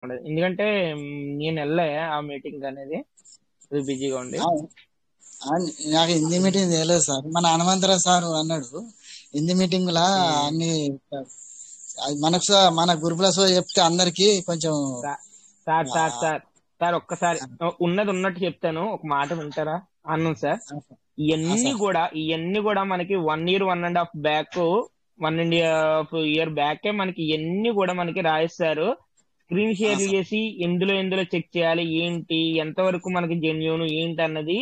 ఉండదు. ఎందుకంటే నేను వెళ్ళే ఆ మీటింగ్ అనేది అది బిజీగా ఉండి. ఆ, ఆ, నాకు హిందీ మీటింగ్ తెలియదు సార్. మన హనుమంతరావు సార్ అన్నాడు హిందీ మీటింగ్ లా ఉమ్, అన్ని అది మనకు మన గురుకుల సో చెప్తే అందరికి కొంచెం సా- సార్ ఆ, సార్ సార్ సార్ ఒక్కసారి ఉన్నది ఉన్నట్టు చెప్తాను, ఒక మాట వింటారా? అన్నాం సార్. ఆ సార్ ఇవన్నీ కూడా మనకి 1 year 1.5 బ్యాక్, 1.5 year బ్యాకే మనకి ఇవన్నీ కూడా మనకి రాయిస్తారు. స్క్రీన్ ఆ షేర్ సార్ చేసి ఎందులో ఎందులో చెక్ చేయాలి, ఏంటి ఎంతవరకు మనకి జెన్యూన్ ఏంటి అన్నది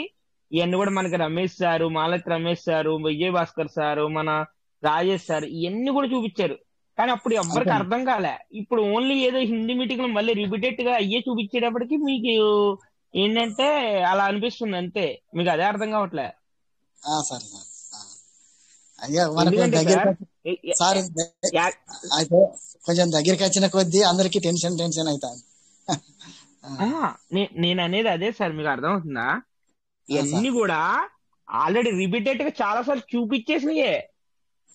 ఇవన్నీ కూడా మనకి Ramesh sir, Malathi Ramesh sir, Vijay Bhaskar sir, మన రాజేష్ సార్ ఇవన్నీ కూడా చూపించారు. కానీ అప్పుడు ఎవ్వరికి అంటే అర్థం కాలే. ఇప్పుడు ఓన్లీ ఏదో హిందీ మీటింగ్ లో మళ్ళీ రిపీటెడ్ గా అయ్యే చూపించేటప్పటికి మీకు ఏంటంటే అలా అనిపిస్తుంది అంతే. మీకు అదే అర్థం కావట్లే. ఆ సార్ సార్ ఆ. అయ్యా మనకు ఎందుకంటే దగ్గరికి సార్ సార్ యా- అయితే కొంచెం దగ్గరికి వచ్చిన కొద్దీ అందరికి టెన్షన్ టెన్షన్ అవుతాను. నేను అనేది అదే సార్, మీకు అర్థమవుతుందా? ఆ ఇవన్నీ సార్ కూడా ఆల్రెడీ రిపీటెడ్ గా చాలా సార్లు చూపించేసినాయే.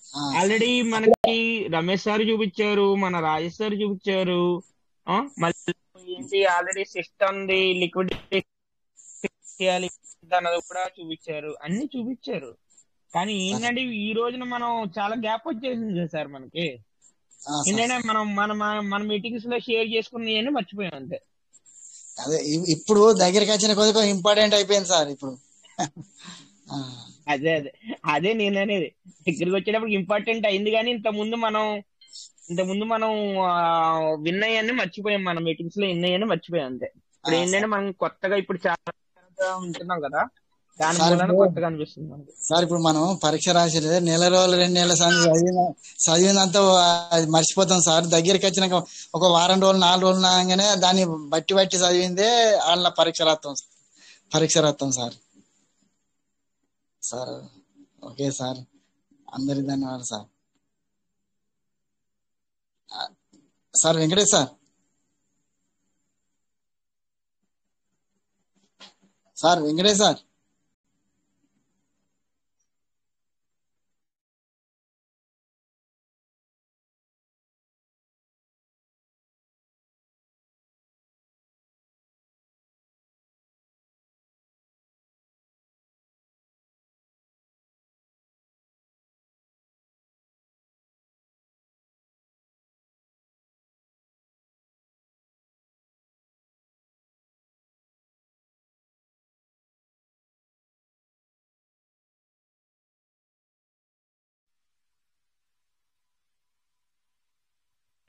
ఆ సార్ ఆల్రెడీ మనకి రమేష్ సార్ చూపించారు, మన రాజేష్ సార్ చూపించారు. మళ్ళీ ఏంటి ఆల్రెడీ సిస్టమ్ ది లిక్విడ్ చేయాలి అన్నది కూడా చూపించారు, అన్ని చూపించారు. కానీ సార్ ఏంటంటే ఈ రోజున మనం చాలా గ్యాప్ వచ్చేసింది కదా సార్ మనకి. ఆ సార్ ఏంటంటే సార్ మనం మన మన మన మీటింగ్స్ లో షేర్ చేసుకున్నవన్నీ మర్చిపోయాం అంతే. అదే ఇప్పుడు దగ్గరికి వచ్చిన కొద్ది కొంచెం ఇంపార్టెంట్ అయిపోయింది సార్ ఇప్పుడు. ఆ, అదే అదే నేను అనేది. దగ్గరికి వచ్చేటప్పుడు ఇంపార్టెంట్ అయింది, కానీ ఇంత ముందు మనం విన్నయ్యన్ని మర్చిపోయాం, మన మీటింగ్స్ లో విన్నయ్యన్ని మర్చిపోయాం అంతే. ఆ ఇప్పుడు ఏంటంటే సార్ మనం కొత్తగా ఇప్పుడు చాలా ఉంటున్నాం కదా, దాని సార్ మూలాన ఇప్పుడు కొత్తగా అనిపిస్తుంది మనకి. సార్ ఇప్పుడు మనం పరీక్ష రాసేది నెల రోజులు 2 నెలల సంది చదివినంత అది మర్చిపోతాం సార్. దగ్గరికి వచ్చినాక ఒక వారం రోజులు 4 రోజులు నాగానే దాన్ని బట్టి బట్టి చదివిందే వాళ్ళ పరీక్ష రాస్తాం సార్. సార్ ఓకే సార్, అందరికి ధన్యవాదాలు sir. Sir Venkatesh sir, sir Venkatesh sir.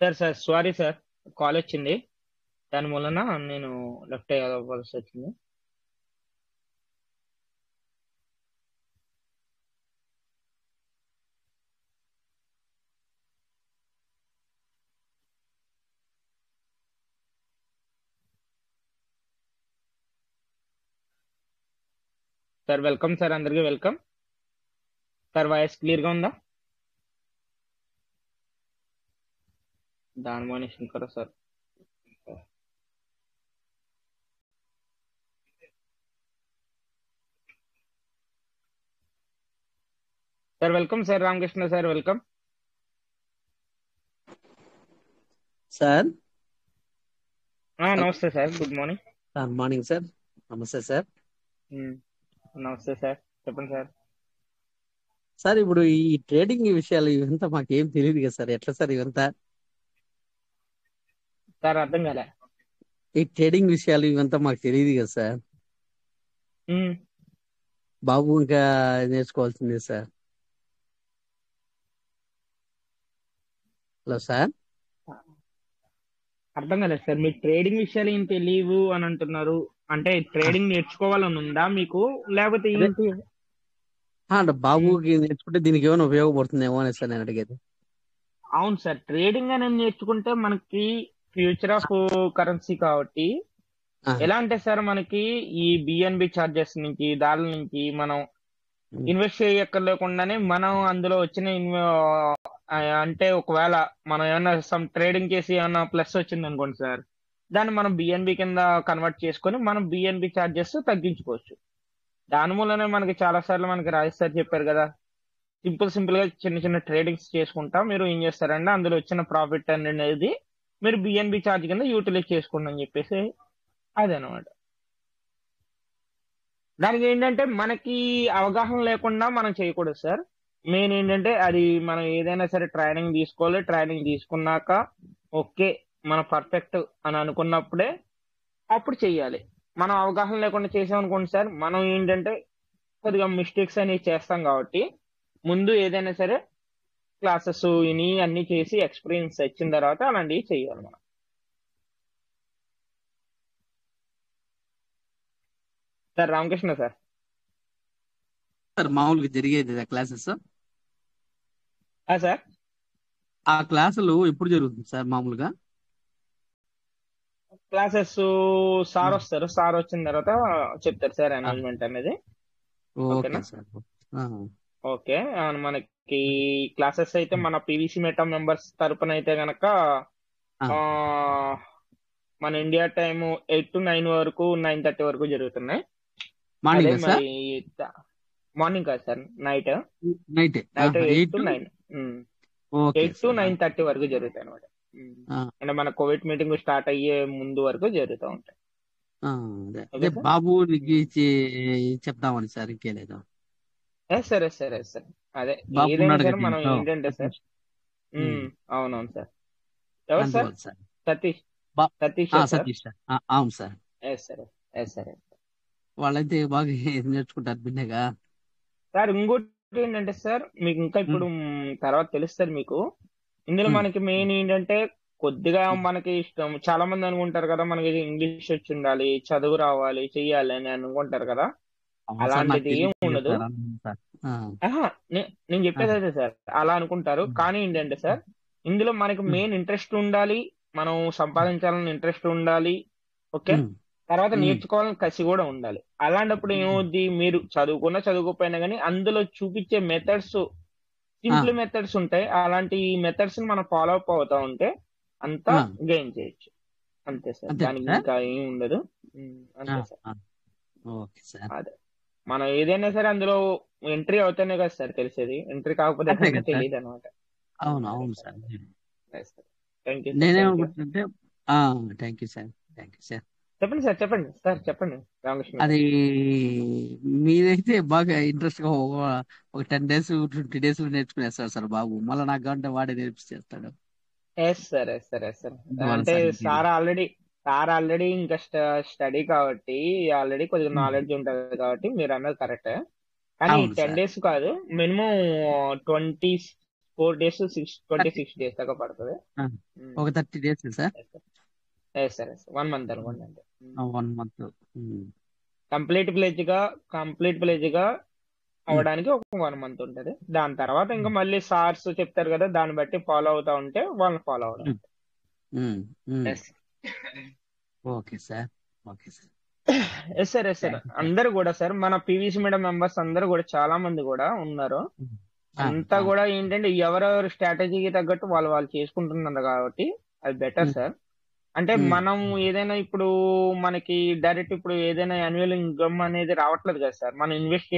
Sir sorry sir, call వచ్చింది, దాని మూలన నేను లెఫ్ట్ అవ్వాల్సి వచ్చింది. సార్ వెల్కమ్ సార్, అందరికీ వెల్కమ్. సార్ వాయిస్ క్లియర్ గా ఉందా? దాని మోనేషన్ sir. Sir welcome sir, Ramakrishna sir welcome. Sir నమస్తే sir, good morning. Morning sir. నమస్తే సార్. నమస్తే సార్, చెప్పండి సార్. సార్ ఇప్పుడు ఈ ట్రేడింగ్ విషయాలు ఇవంతా మాకేం తెలియదు కదా సార్, ఎట్లా సార్ ఇవంతా? సార్ అర్థం కాలే. ఈ ట్రేడింగ్ విషయాలు ఇవంతా మాకు తెలియదు కదా సార్. ఉమ్, బాబు ఇంకా నేర్చుకోవాల్సిందే సార్. Hello sir. అర్థం కాలేదు సార్, మీరు ట్రేడింగ్ విషయాలు ఏం తెలియవు అని అంటున్నారు. అంటే ట్రేడింగ్ నేర్చుకోవాలని ఉందా మీకు, లేకపోతే అదే ఏంటి? అంటే ఉమ్, బాబుకి నేర్చుకుంటే దీనికి ఏమైనా ఉపయోగపడుతుందేమో అని సార్ నేను అడిగేది. అవును సార్, ట్రేడింగ్ అనేది నేర్చుకుంటే మనకి ఫ్యూచర్ ఆఫ్ కరెన్సీ కాబట్టి. ఆ, ఎలా అంటే సార్, మనకి ఈ బిఎన్బి చార్జెస్ నుంచి దాని నుంచి మనం ఉమ్, ఇన్వెస్ట్ చేయక్కర్లేకుండానే మనం అందులో వచ్చిన అంటే ఒకవేళ మనం ఏమన్నా సమ్ ట్రేడింగ్ చేసి ఏమన్నా ప్లస్ వచ్చింది అనుకోండి సార్, దాన్ని మనం బిఎన్బి కింద కన్వర్ట్ చేసుకొని మనం బిఎన్బి చార్జెస్ తగ్గించుకోవచ్చు. దాని మూలనే మనకి చాలా సార్లు మనకి రాజేష్ సార్ చెప్పారు కదా, సింపుల్ గా చిన్న చిన్న ట్రేడింగ్స్ చేసుకుంటా మీరు ఏం చేస్తారంటే అందులో వచ్చిన ప్రాఫిట్ అనేది మీరు బిఎన్బి ఛార్జ్ కింద యూటిలైజ్ చేసుకోండి అని చెప్పేసి అదనమాట. దానికి ఏంటంటే మనకి అవగాహన లేకుండా మనం చేయకూడదు సార్. మెయిన్ ఏంటంటే అది మనం ఏదైనా సరే ట్రైనింగ్ తీసుకోవాలి. ట్రైనింగ్ తీసుకున్నాక ఓకే మనం పర్ఫెక్ట్ అని అనుకున్నప్పుడే అప్పుడు చెయ్యాలి. మనం అవగాహన లేకుండా చేసామనుకోండి సార్, మనం ఏంటంటే కొద్దిగా మిస్టేక్స్ అనేవి చేస్తాం కాబట్టి ముందు ఏదైనా సరే క్లాసెస్ ఇని అన్ని చేసి ఎక్స్పీరియన్స్ వచ్చిన తర్వాత అలాంటివి చెయ్యాలి మనం. Sir Ramakrishna sir. సార్ మామూలుగా జరిగేది క్లాసెస్ సార్ ఆ క్లాసులు ఎప్పుడు జరుగుతుంది సార్ మామూలుగా? క్లాసెస్ సార్ ఉమ్. వస్తారు. సార్ వచ్చిన తర్వాత చెప్తారు సార్ ఆ, అనౌన్స్మెంట్ అనేది. ఓకే ఓకేనా? సార్. ఆ, ఓకే. మనకి క్లాసెస్ అయితే మన పీవీసీ మెటా మెంబర్స్ తరపున అయితే గనక ఆ, ఆ, మన ఇండియా టైం 8 to 9 వరకు 9:30 వరకు జరుగుతున్నాయి. అదే మార్నింగ్ సార్? మరి మార్నింగ్ కాదు sir, night night night 8 8 to 9 okay 8 to sir. 9:30 వరకు జరుగుతాయి అనమాట. ఆ, అంటే మన కోవిడ్ మీటింగ్ స్టార్ట్ అయ్యే ముందు వరకు జరుగుతూ ఉంటాయి. ఆ, అదే ఓకే సార్. బాబు నీకు చెప్దామని సార్, ఇంకేలేదు. సరే సరే సార్. అదే బాబు ఏదైనా ఉన్నాడు సరే కదా మనం ఇంట్లో. ఏంటంటే సార్ ఉమ్, అవునవును సార్. ఎవరు సార్? అందువల్ల సార్. సతీష్ బా సతీష్ సార్. సతీష్ సార్. అవును సార్. సరే సరే వాళ్ళైతే బాగా నేర్చుకుంటారు భిన్నగా. సార్. ఇంకోటి ఏంటంటే సార్, మీకు ఇంకా ఇప్పుడు తర్వాత తెలుస్తుంది మీకు. ఇందులో ఉమ్, మనకి మెయిన్ ఏంటంటే కొద్దిగా మనకి ఇష్టం. చాలా మంది అనుకుంటారు కదా మనకి ఇంగ్లీష్ వచ్చి ఉండాలి, చదువు రావాలి, చెయ్యాలి అని అనుకుంటారు కదా. అవును సార్, నాకు అలాంటిది ఏం తెలియదు ఉండదు. సార్. అవును సార్. ఆహా, నేను చెప్పేది అయితే సార్ అలా అనుకుంటారు. కానీ ఏంటంటే సార్, ఇందులో మనకి మెయిన్ ఇంట్రెస్ట్ ఉండాలి, మనం సంపాదించాలని ఇంట్రెస్ట్ ఉండాలి. ఓకే. తర్వాత నేర్చుకోవాలని కసి కూడా ఉండాలి. అలాంటప్పుడు ఏమవుద్ది, మీరు చదువుకోకపోయినా కానీ అందులో చూపించే మెథడ్స్ సింపుల్ మెథడ్స్ ఉంటాయి. అలాంటి మెథడ్స్ ని మనం ఫాలో అప్ అవుతా ఉంటే అంతా గెయిన్ చేయొచ్చు. అంతే సార్, అంతే దానికి సార్. ఇంకా ఏం ఉండదు. అంతే సార్. Okay sir. అదే మనం ఏదైనా సరే అందులో ఎంట్రీ అవుతానే కదా సార్ తెలిసేది. ఎంట్రీ కాకపోతే అంతే కనుక కదా సార్. తెలియదు అనమాట. అవును అవును sir. Thank you sir. Thank you. నేనేమనుకుంటుంటే thank you sir. Thank you sir. చెప్పండి సార్. చెప్పండి సార్. చెప్పండి రామకృష్ణ గారు. అది మీరైతే బాగా ఇంట్రెస్ట్ గా ఒక 10 days 20 days నేర్చుకునేస్తాడు సార్ బాబు. మళ్ళీ నాకు కావాలంటే వాడే నేర్పిస్తాడు. సార్ అందువల్ల అంటే సార్ ఇంకేది. సార్ ఆల్రెడీ ఇంకా స్టడీ కాబట్టి ఆల్రెడీ కొద్దిగా నాలెడ్జ్ ఉంటుంది కాబట్టి మీరు అన్నది కరెక్ట్. కానీ అవును 10 సార్. days కాదు, మినిమం 24 days 26 days దాకా పడుతుంది. ఒక 30 days సార్. సార్ 1 month అనుకోండి. అంటే 1 month. కంప్లీట్ ప్లేజ్ గా అవడానికి ఒక 1 month ఉంటది. దాని తర్వాత ఇంకా మళ్ళీ సార్స్ చెప్తారు కదా, దాన్ని బట్టి ఫాలో అవుతా ఉంటే వాళ్ళని ఫాలో అవడం. Okay sir. Okay sir. Sir అందరు కూడా సార్, మన పీవీసీ మీడియా మెంబర్స్ అందరు కూడా చాలా మంది కూడా ఉన్నారు. అంతా కూడా ఏంటంటే ఎవరెవరు స్ట్రాటజీకి తగ్గట్టు వాళ్ళు చేసుకుంటున్నారు కాబట్టి అది బెటర్ సార్. అంటే మనం ఏదైనా ఇప్పుడు మనకి డైరెక్ట్ ఇప్పుడు ఏదైనా యాన్యువల్ ఇన్కమ్ అనేది రావట్లేదు కదా సార్. మనం ఇన్వెస్ట్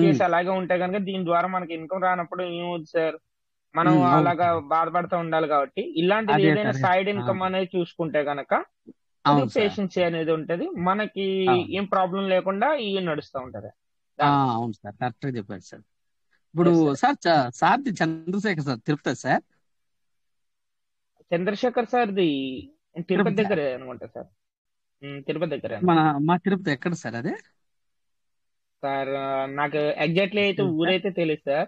చేసి అలాగే ఉంటే కనుక దీని ద్వారా మనకి ఇన్కమ్ రానప్పుడు ఏమవుతుంది సార్, మనం అలాగా బాధపడుతూ ఉండాలి. కాబట్టి ఇలాంటిది ఏదైనా సైడ్ ఇన్కమ్ అనేది చూసుకుంటే కనుక పేషెన్సీ అనేది ఉంటది, మనకి ఏం ప్రాబ్లం లేకుండా ఇవి నడుస్తూ ఉంటది. అవును సార్, కరెక్ట్ గా చెప్పారు సార్. ఇప్పుడు సార్ సార్ది చంద్రశేఖర్ సార్ తిరుపతి సార్. చంద్రశేఖర్ సార్ది తిరుపతి దగ్గరే అనుకుంటా సార్. తిరుపతి దగ్గరే. మా తిరుపతి ఎక్కడ సార్ అదే? సార్ నాకు ఎగ్జాక్ట్లీ అయితే ఊరైతే తెలియదు సార్.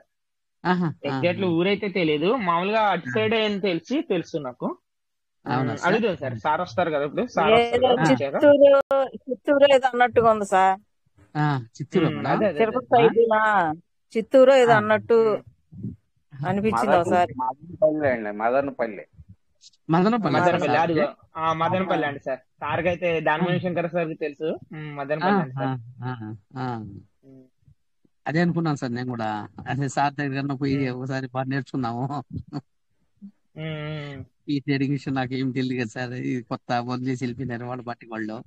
ఎగ్జాక్ట్లీ ఊరైతే తెలియదు, మామూలుగా అటు సైడ్ అని తెలుసు నాకు. అడుగుదాం సార్. సార్ వస్తారు కదా ఇప్పుడు. సార్ చిత్తూరు ఏదో అన్నట్టుగా ఉంది సార్. చిత్తూరు తిరుపతి సైడ్ చిత్తూరు ఏదో అన్నట్టు అనిపించింది ఒకసారి. మదనపల్లి అదిగో మదనపల్లి అండి సార్. సార్ కి అయితే దానిమణి శంకర్ సార్ తెలుసు. మదనపల్లి అండి సార్. అదే అనుకున్నాను సార్ నేను కూడా. అదే సార్ దగ్గర పోయి ఒకసారి బాగా నేర్చుకున్నాము. ఈ ట్రేడింగ్ విషయం నాకు ఏం తెలియదు కదా సార్. ఇది కొత్త వదిలేసి వెళ్ళిపోయినారు వాళ్ళు బట్టి వాళ్ళు.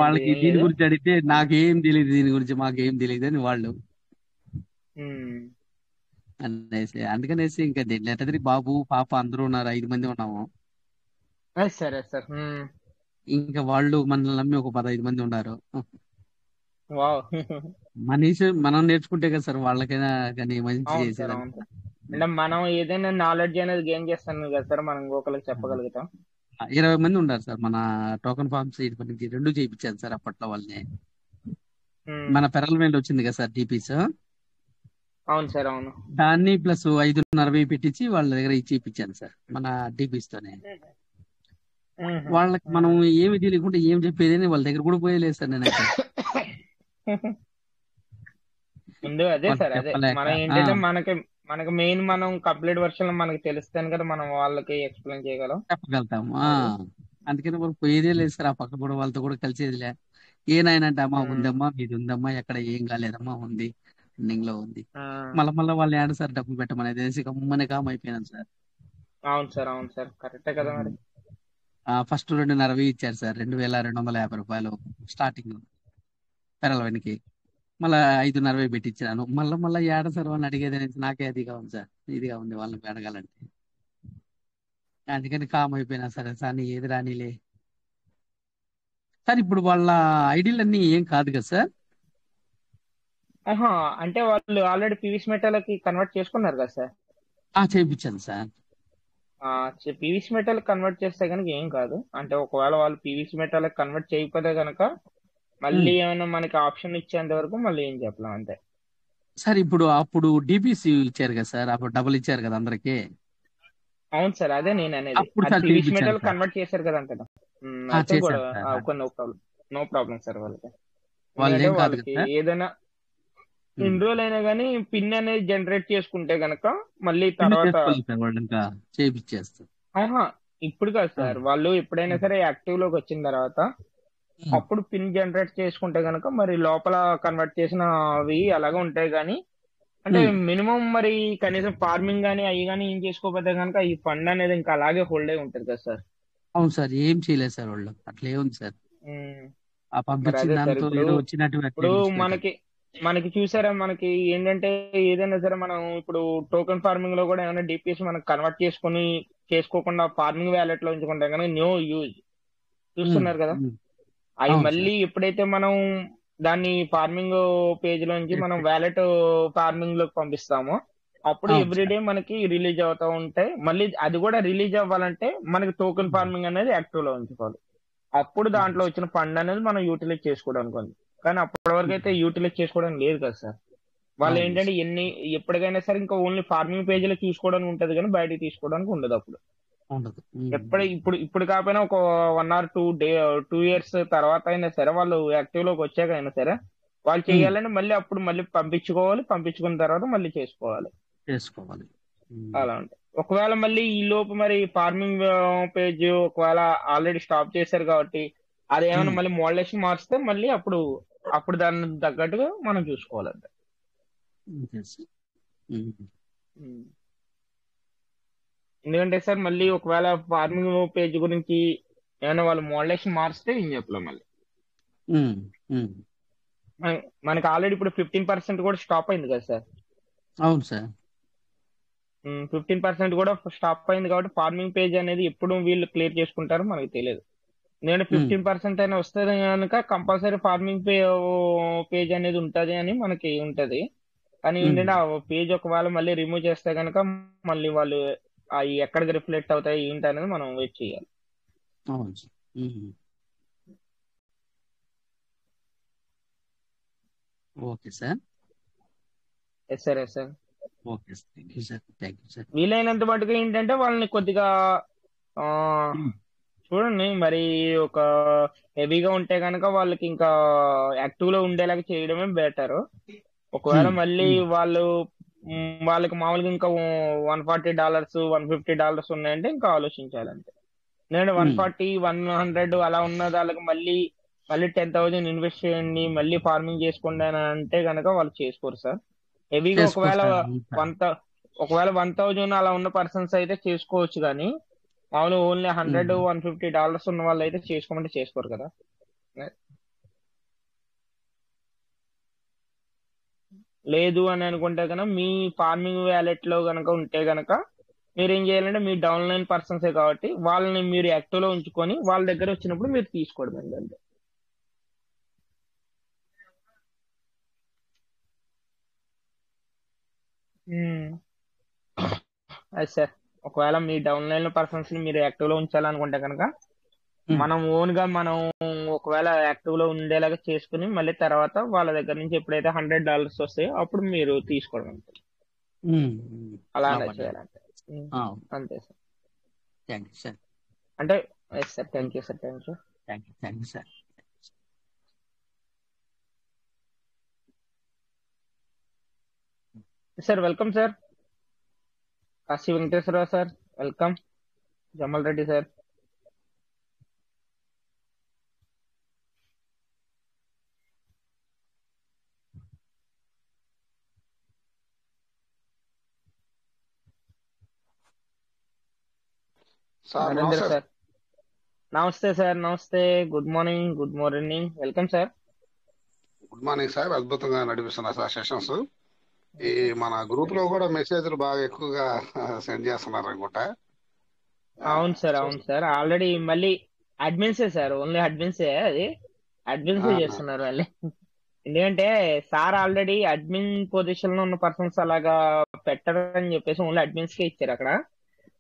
వాళ్ళకి దీని గురించి అడిగితే నాకేం తెలియదు, దీని గురించి మాకేం తెలియదు అని వాళ్ళు. అనేసి అందుకనేసి ఇంకా నెట్టదిరి బాబు పాప అందరూ ఉన్నారు, 5 మంది ఉన్నాము. సరే సార్. ఇంకా వాళ్ళు మనల్ని నమ్మి ఒక 15 మంది ఉన్నారు. వావ్. మనం నేర్చుకుంటే కదా సార్ వాళ్ళకైనా కానీ మంచి అవును సార్, చేసేదాన్ని. అవును సార్. అంటే మనం ఏదైనా నాలెడ్జ్ అనేది గెయిన్ చేస్తాం కదా సార్, మనం ఇంకొకరికి చెప్పగలుగుతాం. 20 మంది ఉన్నారు సార్. మన టోకన్ ఫార్మ్స్ నుంచి 2 చేయించాను సార్ అప్పట్లో వాళ్ళని. మన పెరల్మెంట్ వచ్చింది కదా సార్ టీపీస్, అవును సార్, అవును. దాన్ని ప్లస్ 560 పెట్టించి వాళ్ళ దగ్గర ఇచ్చి ఇప్పించాను సార్ మన టీపీస్ తోనే. వాళ్ళకి మనం ఏమి తెలియకుండా ఏం చెప్పేది అని వాళ్ళ దగ్గర కూడా పోయలేదు సార్ నేనైతే. ముందు అదే వాళ్ళకి సార్, అదే చెప్పలేక మనం ఏంటంటే మనకి మెయిన్ మనం కంప్లీట్ వర్షన్ మనకి తెలుస్తాను కదా, మనం వాళ్ళకి ఎక్స్ప్లెయిన్ చేయగలం. చెప్పగలుగుతాము. అది. అందుకని వాళ్ళు పోయేదే లేదు సార్. ఆ పక్క కూడా వాళ్ళతో కూడా కలిసేదిలే. ఏనాయనంటే అమ్మా ఉమ్, ఉందమ్మా మీది ఉందమ్మా ఎక్కడ ఏం కాలేదమ్మా ఉంది రన్నింగ్ లో ఉంది. ఆ, మళ్ళీ వాళ్ళు ఏడు సార్ డబ్బులు పెట్టమనేది అనేసి గమ్మనే కామ్ అయిపోయినాను సార్. అవును సార్, అవును సార్, కరెక్టే కదా మరి. ఫస్ట్ 2.5 ఇచ్చారు సార్, 2250 రూపాయలు స్టార్టింగ్ పెరల్వెన్కి. మళ్ళీ 5.5 పెట్టించాను. మళ్ళీ ఏడ సార్ వాళ్ళని అడిగేది అనేసి నాకే అదిగా ఉంది సార్, ఇదిగా ఉంది వాళ్ళని అడగాలంటే. అందుకని కామ్ అయిపోయినా సరే సార్ ఏది రానిలే సార్. ఇప్పుడు వాళ్ళ ఐడీలు అన్ని ఏం కాదు కదా సార్. ఆహా, అంటే వాళ్ళు ఆల్రెడీ పీవీసీ మెటల్కి కన్వర్ట్ చేసుకున్నారు కదా సార్. చేయించాను సార్. పీవీసీ మెటల్ కన్వర్ట్ చేస్తే కనుక ఏం కాదు. అంటే ఒకవేళ వాళ్ళు పీవీసీ మెటల్ కన్వర్ట్ చేయకపోతే కనుక మళ్ళీ ఏమైనా మనకి ఆప్షన్ ఇచ్చేంత వరకు మళ్ళీ ఏం చెప్పలేం అంతే. సార్ ఇప్పుడు అప్పుడు డిపిసి ఇచ్చారు కదా సార్, అప్పుడు డబుల్ ఇచ్చారు కదా అందరికి. అవును సార్, అదే నేను అనేది. అప్పుడు అది సార్ పీవీసీ చేయించాను మెటల్ సార్. కన్వర్ట్ చేశారు కదా అంతే. అయితే కూడా చేశాను sir. No problem, no problem sir వాళ్ళకి. వాళ్ళు ఎందుకంటే ఏం కాదు కదా వాళ్ళకి సార్. ఏదైనా ఎన్ని రోజులైనా కానీ పిన్ అనేది జనరేట్ చేసుకుంటే గనక మళ్ళీ పిన్ తర్వాత చేసుకోలేదు సార్ వాళ్ళు, ఇంకా చేయించేస్తారు. ఆహా, ఇప్పుడు కాదు సార్, వాళ్ళు ఎప్పుడైనా సరే యాక్టివ్ లోకి వచ్చిన తర్వాత అప్పుడు పిన్ జనరేట్ చేసుకుంటే గనక మరి లోపల కన్వర్ట్ చేసిన అవి అలాగే ఉంటాయి. కానీ అంటే మినిమం మరి కనీసం ఫార్మింగ్ కానీ అవి కానీ ఏం చేసుకోకపోతే కనుక ఈ ఫండ్ అనేది ఇంకా అలాగే హోల్డ్ అయి ఉంటుంది కదా సార్. అవును సార్, ఏం చేయలేదు సార్ వాళ్ళు, అట్లే ఉంది సార్. ఉమ్, ఆ మరి పంపించిన అదే సార్, దాంతో ఇప్పుడు ఏదో వచ్చినట్టు ఇప్పుడు చేయించుకోవటం. మనకి చూసారా, మనకి ఏంటంటే ఏదైనా సరే మనం ఇప్పుడు టోకెన్ ఫార్మింగ్ లో కూడా ఏమైనా డిపిఎస్ మనం కన్వర్ట్ చేసుకోకుండా ఫార్మింగ్ వ్యాలెట్ లో ఉంచుకుంటాం కానీ నో యూజ్. చూస్తున్నారు కదా, అవి అవును మళ్ళీ సార్. ఎప్పుడైతే మనం దాన్ని ఫార్మింగ్ పేజ్ లోంచి మనం వ్యాలెట్ ఫార్మింగ్ లోకి పంపిస్తామో అప్పుడు అవును సార్. ఎవ్రీడే మనకి రిలీజ్ అవుతూ ఉంటాయి. మళ్ళీ అది కూడా రిలీజ్ అవ్వాలంటే మనకి టోకెన్ ఫార్మింగ్ అనేది యాక్టివ్ లో ఉంచుకోవాలి. అప్పుడు దాంట్లో వచ్చిన ఫండ్ అనేది మనం యూటిలైజ్ చేసుకోవడానికి ఉంది. కానీ అప్పటి వరకు అయితే యూటిలైజ్ చేసుకోవడానికి లేదు కదా సార్. వాళ్ళు అవును ఏంటంటే సార్. ఎప్పటికైనా సరే ఇంకా ఓన్లీ ఫార్మింగ్ పేజీలో చూసుకోవడానికి ఉంటది కానీ బయటకి తీసుకోవడానికి ఉండదు అప్పుడు. ఉండదు. ఇప్పుడు కాకపోయినా ఒక 1 or 2 years తర్వాత అయినా సరే వాళ్ళు యాక్టివ్ లోకి వచ్చాక అయినా సరే వాళ్ళు చేయాలంటే మళ్ళీ పంపించుకోవాలి. పంపించుకున్న తర్వాత మళ్ళీ చేసుకోవాలి. చేసుకోవాలి. అలా ఉంటాయి. ఒకవేళ మళ్ళీ ఈ లోపు మరి ఫార్మింగ్ పేజ్ ఒకవేళ ఆల్రెడీ స్టాప్ చేశారు కాబట్టి అది ఏమైనా మళ్ళీ మోడలేషన్ మారిస్తే మళ్ళీ అప్పుడు దాన్ని తగ్గట్టుగా మనం చూసుకోవాలంటే. ఎందుకంటే సార్ మళ్ళీ ఒకవేళ ఫార్మింగ్ పేజ్ గురించి ఏమైనా వాళ్ళు మోడలేషన్ మారిస్తే ఏం చెప్పలేం మళ్ళీ. మనకి ఆల్రెడీ ఇప్పుడు 15% కూడా స్టాప్ అయింది కదా సార్. అవును సార్. 15% కూడా స్టాప్ అయింది కాబట్టి ఫార్మింగ్ పేజ్ అనేది ఎప్పుడు వీళ్ళు క్లియర్ చేసుకుంటారో మనకి తెలియదు. నేను 15% అయినా వస్తే కనుక కంపల్సరీ ఫార్మింగ్ పేజ్ అనేది ఉంటది అని మనకి ఉంటది. కానీ ఏంటంటే ఆ పేజ్ ఒకవేళ మళ్ళీ రిమూవ్ చేస్తే కనుక మళ్ళీ వాళ్ళు అవి ఎక్కడికి రిఫ్లెక్ట్ అవుతాయి ఏంటి అనేది మనం వెయిట్ చేయాలి. అవును sir. Okay sir. Yes sir, yes sir. Okay sir, thank you sir, thank you sir. వీలైనంత మటుకు ఏంటంటే వాళ్ళని కొద్దిగా చూడండి మరి ఒక హెవీగా ఉంటే కనుక వాళ్ళకి ఇంకా యాక్టివ్ లో ఉండేలాగా చేయడమే బెటర్. ఒకవేళ మళ్ళీ వాళ్ళకి మామూలుగా ఇంకా $140 $150 ఉన్నాయంటే ఇంకా ఆలోచించాలంటే. నేను 140 100 అలా ఉన్న వాళ్ళకి మళ్ళీ 10,000 ఇన్వెస్ట్ చేయండి మళ్ళీ ఫార్మింగ్ చేసుకోండి అని అంటే కనుక వాళ్ళు చేసుకోరు సార్. హెవీగా ఒకవేళ 1,000 అలా ఉన్న పర్సన్స్ అయితే చేసుకోవచ్చు. కానీ మామూలు ఓన్లీ $100 $150 ఉన్న వాళ్ళు అయితే చేసుకోమంటే చేసుకోరు కదా. లేదు అని అనుకుంటే కనుక మీ ఫార్మింగ్ వ్యాలెట్ లో కనుక ఉంటే కనుక మీరు ఏం చేయాలంటే మీ డౌన్ లైన్ పర్సన్సే కాబట్టి వాళ్ళని మీరు యాక్టివ్ లో ఉంచుకొని వాళ్ళ దగ్గర వచ్చినప్పుడు మీరు తీసుకోవడం ఏంటంటే. అది సార్, ఒకవేళ మీ డౌన్ లైన్ లో పర్సన్స్ ని మీరు యాక్టివ్ లో ఉంచాలనుకుంటే కనుక మనం ఓన్ గా మనం ఒకవేళ యాక్టివ్ లో ఉండేలాగా చేసుకుని మళ్ళీ తర్వాత వాళ్ళ దగ్గర నుంచి ఎప్పుడైతే $100 వస్తాయో అప్పుడు మీరు తీసుకోవడం ఉంటుంది. అలా చేయాలంటే అంతే సార్. Thank you sir. అంటే sir thank you sir. Thank you thank you sir. Sir welcome sir. Kashi Venkateswararao sir welcome. Jamal Reddy sir. Narendra sir నమస్తే సార్. నమస్తే. Good morning. Good morning. Welcome sir. Good morning sir. అద్భుతంగా నడిపిస్తున్నారు సార్ సెషన్స్. ఈ మన group లో కూడా మెసేజ్లు బాగా ఎక్కువగా సెండ్ చేస్తున్నారు అనుకుంటా. అవును సార్. అవును సార్. ఆల్రెడీ మళ్ళీ అడ్మిన్సే సార్. ఓన్లీ అడ్మిన్సే. అది అడ్మిన్సే చేస్తున్నారు మళ్ళీ. ఎందుకంటే సార్ ఆల్రెడీ అడ్మిన్ పొజిషన్ లో ఉన్న పర్సన్స్ అలాగా పెట్టరు అని చెప్పేసి ఓన్లీ అడ్మిన్స్ కే ఇచ్చారు. అక్కడ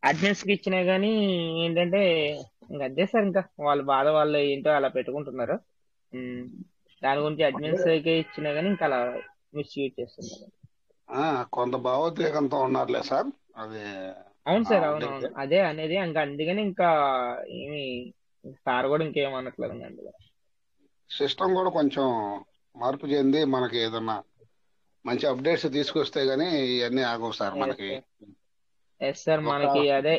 అడ్మిన్స్ కి ఇచ్చినా గానీ ఏంటంటే ఇంకా అదే సార్, ఇంకా వాళ్ళ బాధ వాళ్ళు ఏంటో అలా పెట్టుకుంటున్నారు. దాని గురించి అడ్మిన్స్ కి ఇచ్చినా గానీ ఇంకా అలా మిస్యూజ్ చేస్తున్నారు. కొంత భావోద్వేగంతో ఉన్నారులే సార్. అది అవును సార్. అవునవును. అదే అనేది ఇంకా అందుకని ఇంకా ఏమి సార్ కూడా ఇంకేమనట్లేదు. అందులో సిస్టమ్ కూడా కొంచెం మార్పు చెంది మనకి ఏదన్నా మంచి అప్డేట్స్ తీసుకొస్తే గానీ ఇవన్నీ ఆగవు సార్ మనకి. Yes sir. మనకి అదే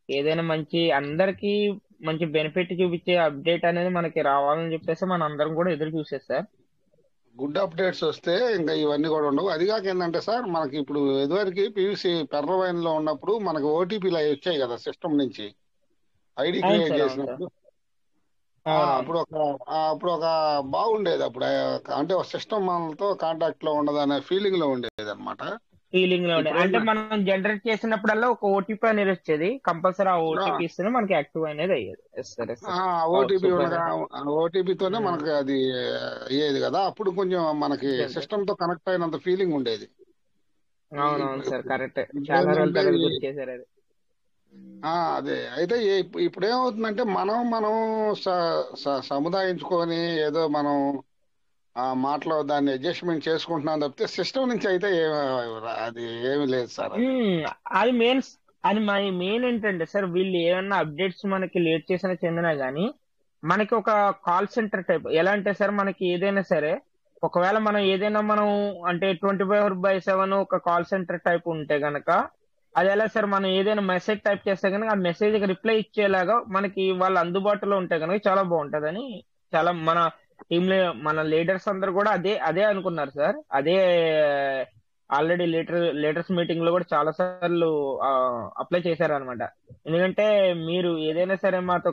ఏదైనా మంచి అందరికి మంచి బెనిఫిట్ చూపించే అప్డేట్ అనేది మనకి రావాలని చెప్పేసి మన అందరం కూడా ఎదురు చూసేది సార్. గుడ్ అప్డేట్స్ వస్తే ఇంకా ఇవన్నీ కూడా ఉండవు. అది కాక ఏంటంటే సార్, మనకి ఇప్పుడు ఎదువరకు పీవీసీ పెర్లవైన్ లో ఉన్నప్పుడు మనకి ఓటీపీలు అవి వచ్చాయి కదా సిస్టమ్ నుంచి ఐడి క్రియేట్ చేసినప్పుడు. అప్పుడు ఒక బాగుండేది. అప్పుడు అంటే ఒక సిస్టమ్ మనతో కాంటాక్ట్ లో ఉండదు అనే ఫీలింగ్ లో ఉండేది అనమాట. ఫీలింగ్ లో ఉండేది. అంటే మనం జనరేట్ చేసినప్పుడల్లా ఒక ఓటీపీ అనేది వచ్చేది. కంపల్సరీ ఆ ఓటీపీ ఇస్తేనే మనకి యాక్టివ్ అనేది అయ్యేది. ఓటీపీతోనే మనకి అది అయ్యేది కదా. అప్పుడు కొంచెం మనకి సిస్టమ్ తో కనెక్ట్ అయినంత ఫీలింగ్ ఉండేది. అవునవును సార్. కరెక్ట్. చాలా రోజుల తర్వాత గుర్తు చేశారు అది. అదే అయితే ఇప్పుడు ఏమవుతుందంటే మనం సముదాయించుకొని ఏదో మనం ఆ మాటలో దాన్ని అడ్జస్ట్మెంట్ చేసుకుంటున్నాం తప్పితే సిస్టమ్ నుంచి అయితే అది ఏమి లేదు సార్. అది మెయిన్ ఏంటంటే సార్, వీళ్ళు ఏమన్నా అప్డేట్స్ మనకి లేట్ చేసినా చెందినా గానీ మనకి ఒక కాల్ సెంటర్ టైప్ ఎలా అంటే సార్, మనకి ఏదైనా సరే ఒకవేళ మనం ఏదైనా మనం అంటే 24/7 ఒక కాల్ సెంటర్ టైప్ ఉంటే గనక అది ఎలా సార్, మనం ఏదైనా మెసేజ్ టైప్ చేస్తే కనుక ఆ మెసేజ్ కి రిప్లై ఇచ్చేలాగా మనకి వాళ్ళు అందుబాటులో ఉంటే కనుక చాలా బాగుంటదని చాలా మన టీమ్ లో మన లీడర్స్ అందరు కూడా అదే అనుకున్నారు సార్. అదే ఆల్రెడీ లీడర్స్ మీటింగ్ లో కూడా చాలా సార్లు అప్లై చేశారు అనమాట. ఎందుకంటే మీరు ఏదైనా సరే మాతో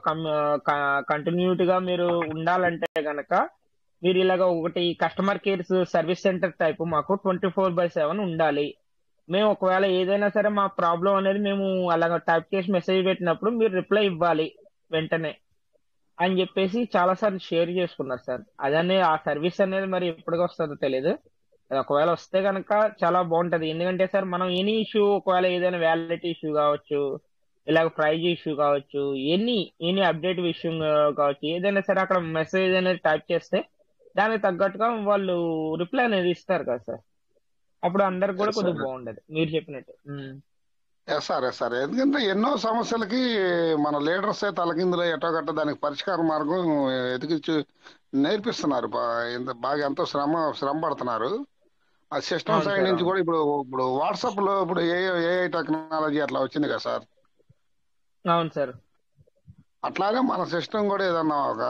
కంటిన్యూటీగా మీరు ఉండాలంటే గనక మీరు ఇలాగ ఒకటి customer care service centre type మాకు 24/7 ఉండాలి. మేము ఒకవేళ ఏదైనా సరే మా ప్రాబ్లం అనేది మేము అలాగ టైప్ చేసి మెసేజ్ పెట్టినప్పుడు మీరు రిప్లై ఇవ్వాలి వెంటనే అని చెప్పేసి చాలా సార్లు షేర్ చేసుకున్నారు సార్. అదనే ఆ సర్వీస్ అనేది మరి ఎప్పటికి వస్తుందో తెలియదు. అది ఒకవేళ వస్తే కనుక చాలా బాగుంటది. ఎందుకంటే సార్ మనం ఎనీ ఇష్యూ, ఒకవేళ ఏదైనా వ్యాలిడిటీ ఇష్యూ కావచ్చు, ఇలాగ ప్రైజ్ ఇష్యూ కావచ్చు, ఎనీ అప్డేట్ విషయం కావచ్చు, ఏదైనా సరే అక్కడ మెసేజ్ అనేది టైప్ చేస్తే దానికి తగ్గట్టుగా వాళ్ళు రిప్లై అనేది ఇస్తారు కదా సార్. అప్పుడు అందరికి కూడా కొద్దిగా బాగుండదు మీరు చెప్పినట్టు. సార్ ఎందుకంటే ఎన్నో సమస్యలకి మన లీడర్సే తలకిందులో ఎటో గట్ట దానికి పరిష్కార మార్గం ఎదిగించి నేర్పిస్తున్నారు. బాగా ఎంతో శ్రమ పడుతున్నారు. ఆ సిస్టమ్ సైడ్ నుంచి కూడా ఇప్పుడు వాట్సాప్ లో ఇప్పుడు ఏఐ టెక్నాలజీ అట్లా వచ్చింది కదా సార్. అవును సార్. అట్లానే మన సిస్టమ్ కూడా ఏదన్నా ఒక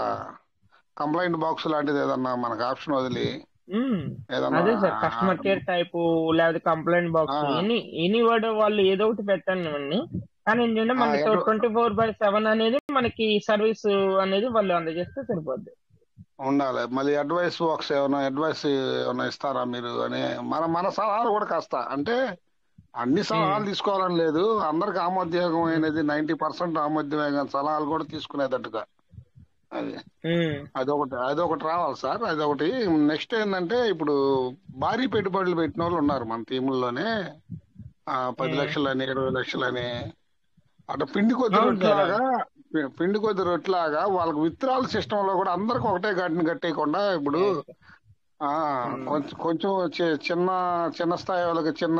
కంప్లైంట్ బాక్స్ లాంటిది ఏదన్నా మనకు ఆప్షన్ వదిలి అదే సార్ కస్టమర్ కేర్ టైప్ లేకపోతే కంప్లైంట్ బాక్స్ ఎనీ వర్డ్ వాళ్ళు ఏదో ఒకటి పెట్టండి. కానీ ఏంటంటే మనకి 24/7 అనేది మనకి సర్వీస్ అనేది వాళ్ళు అందజేస్తే సరిపోద్ది. ఉండాలి. మళ్ళీ అడ్వైస్ బాక్స్ ఏమైనా ఇస్తారా మీరు అని మన మన సలహాలు కూడా కాస్త అంటే అన్ని ఉమ్, సలహాలు తీసుకోవాలని లేదు, అందరికి ఆమోదయోగమైనది 90% ఆమోదమే, కానీ సలహాలు కూడా తీసుకునేటట్టుగా అది ఉమ్, అదొకటి రావాలి సార్. అదొకటి. నెక్స్ట్ ఏంటంటే ఇప్పుడు భారీ పెట్టుబడులు పెట్టిన వాళ్ళు ఉన్నారు మన టీముల్లోనే. 10 ఉమ్. లక్షలని 20 లక్షలని అట్లా పిండి కొద్ది అవును సార్. రొట్టెలాగా పిండి కొద్ది రొట్టెలాగా వాళ్ళకి విత్డ్రాల్ సిస్టమ్ లో కూడా అందరికి ఒకటే ఘాటిని కట్టేయకుండా ఇప్పుడు Yes. ఆ ఉమ్. కొంచెం కొంచెం చిన్న చిన్న స్థాయి వాళ్ళకి చిన్న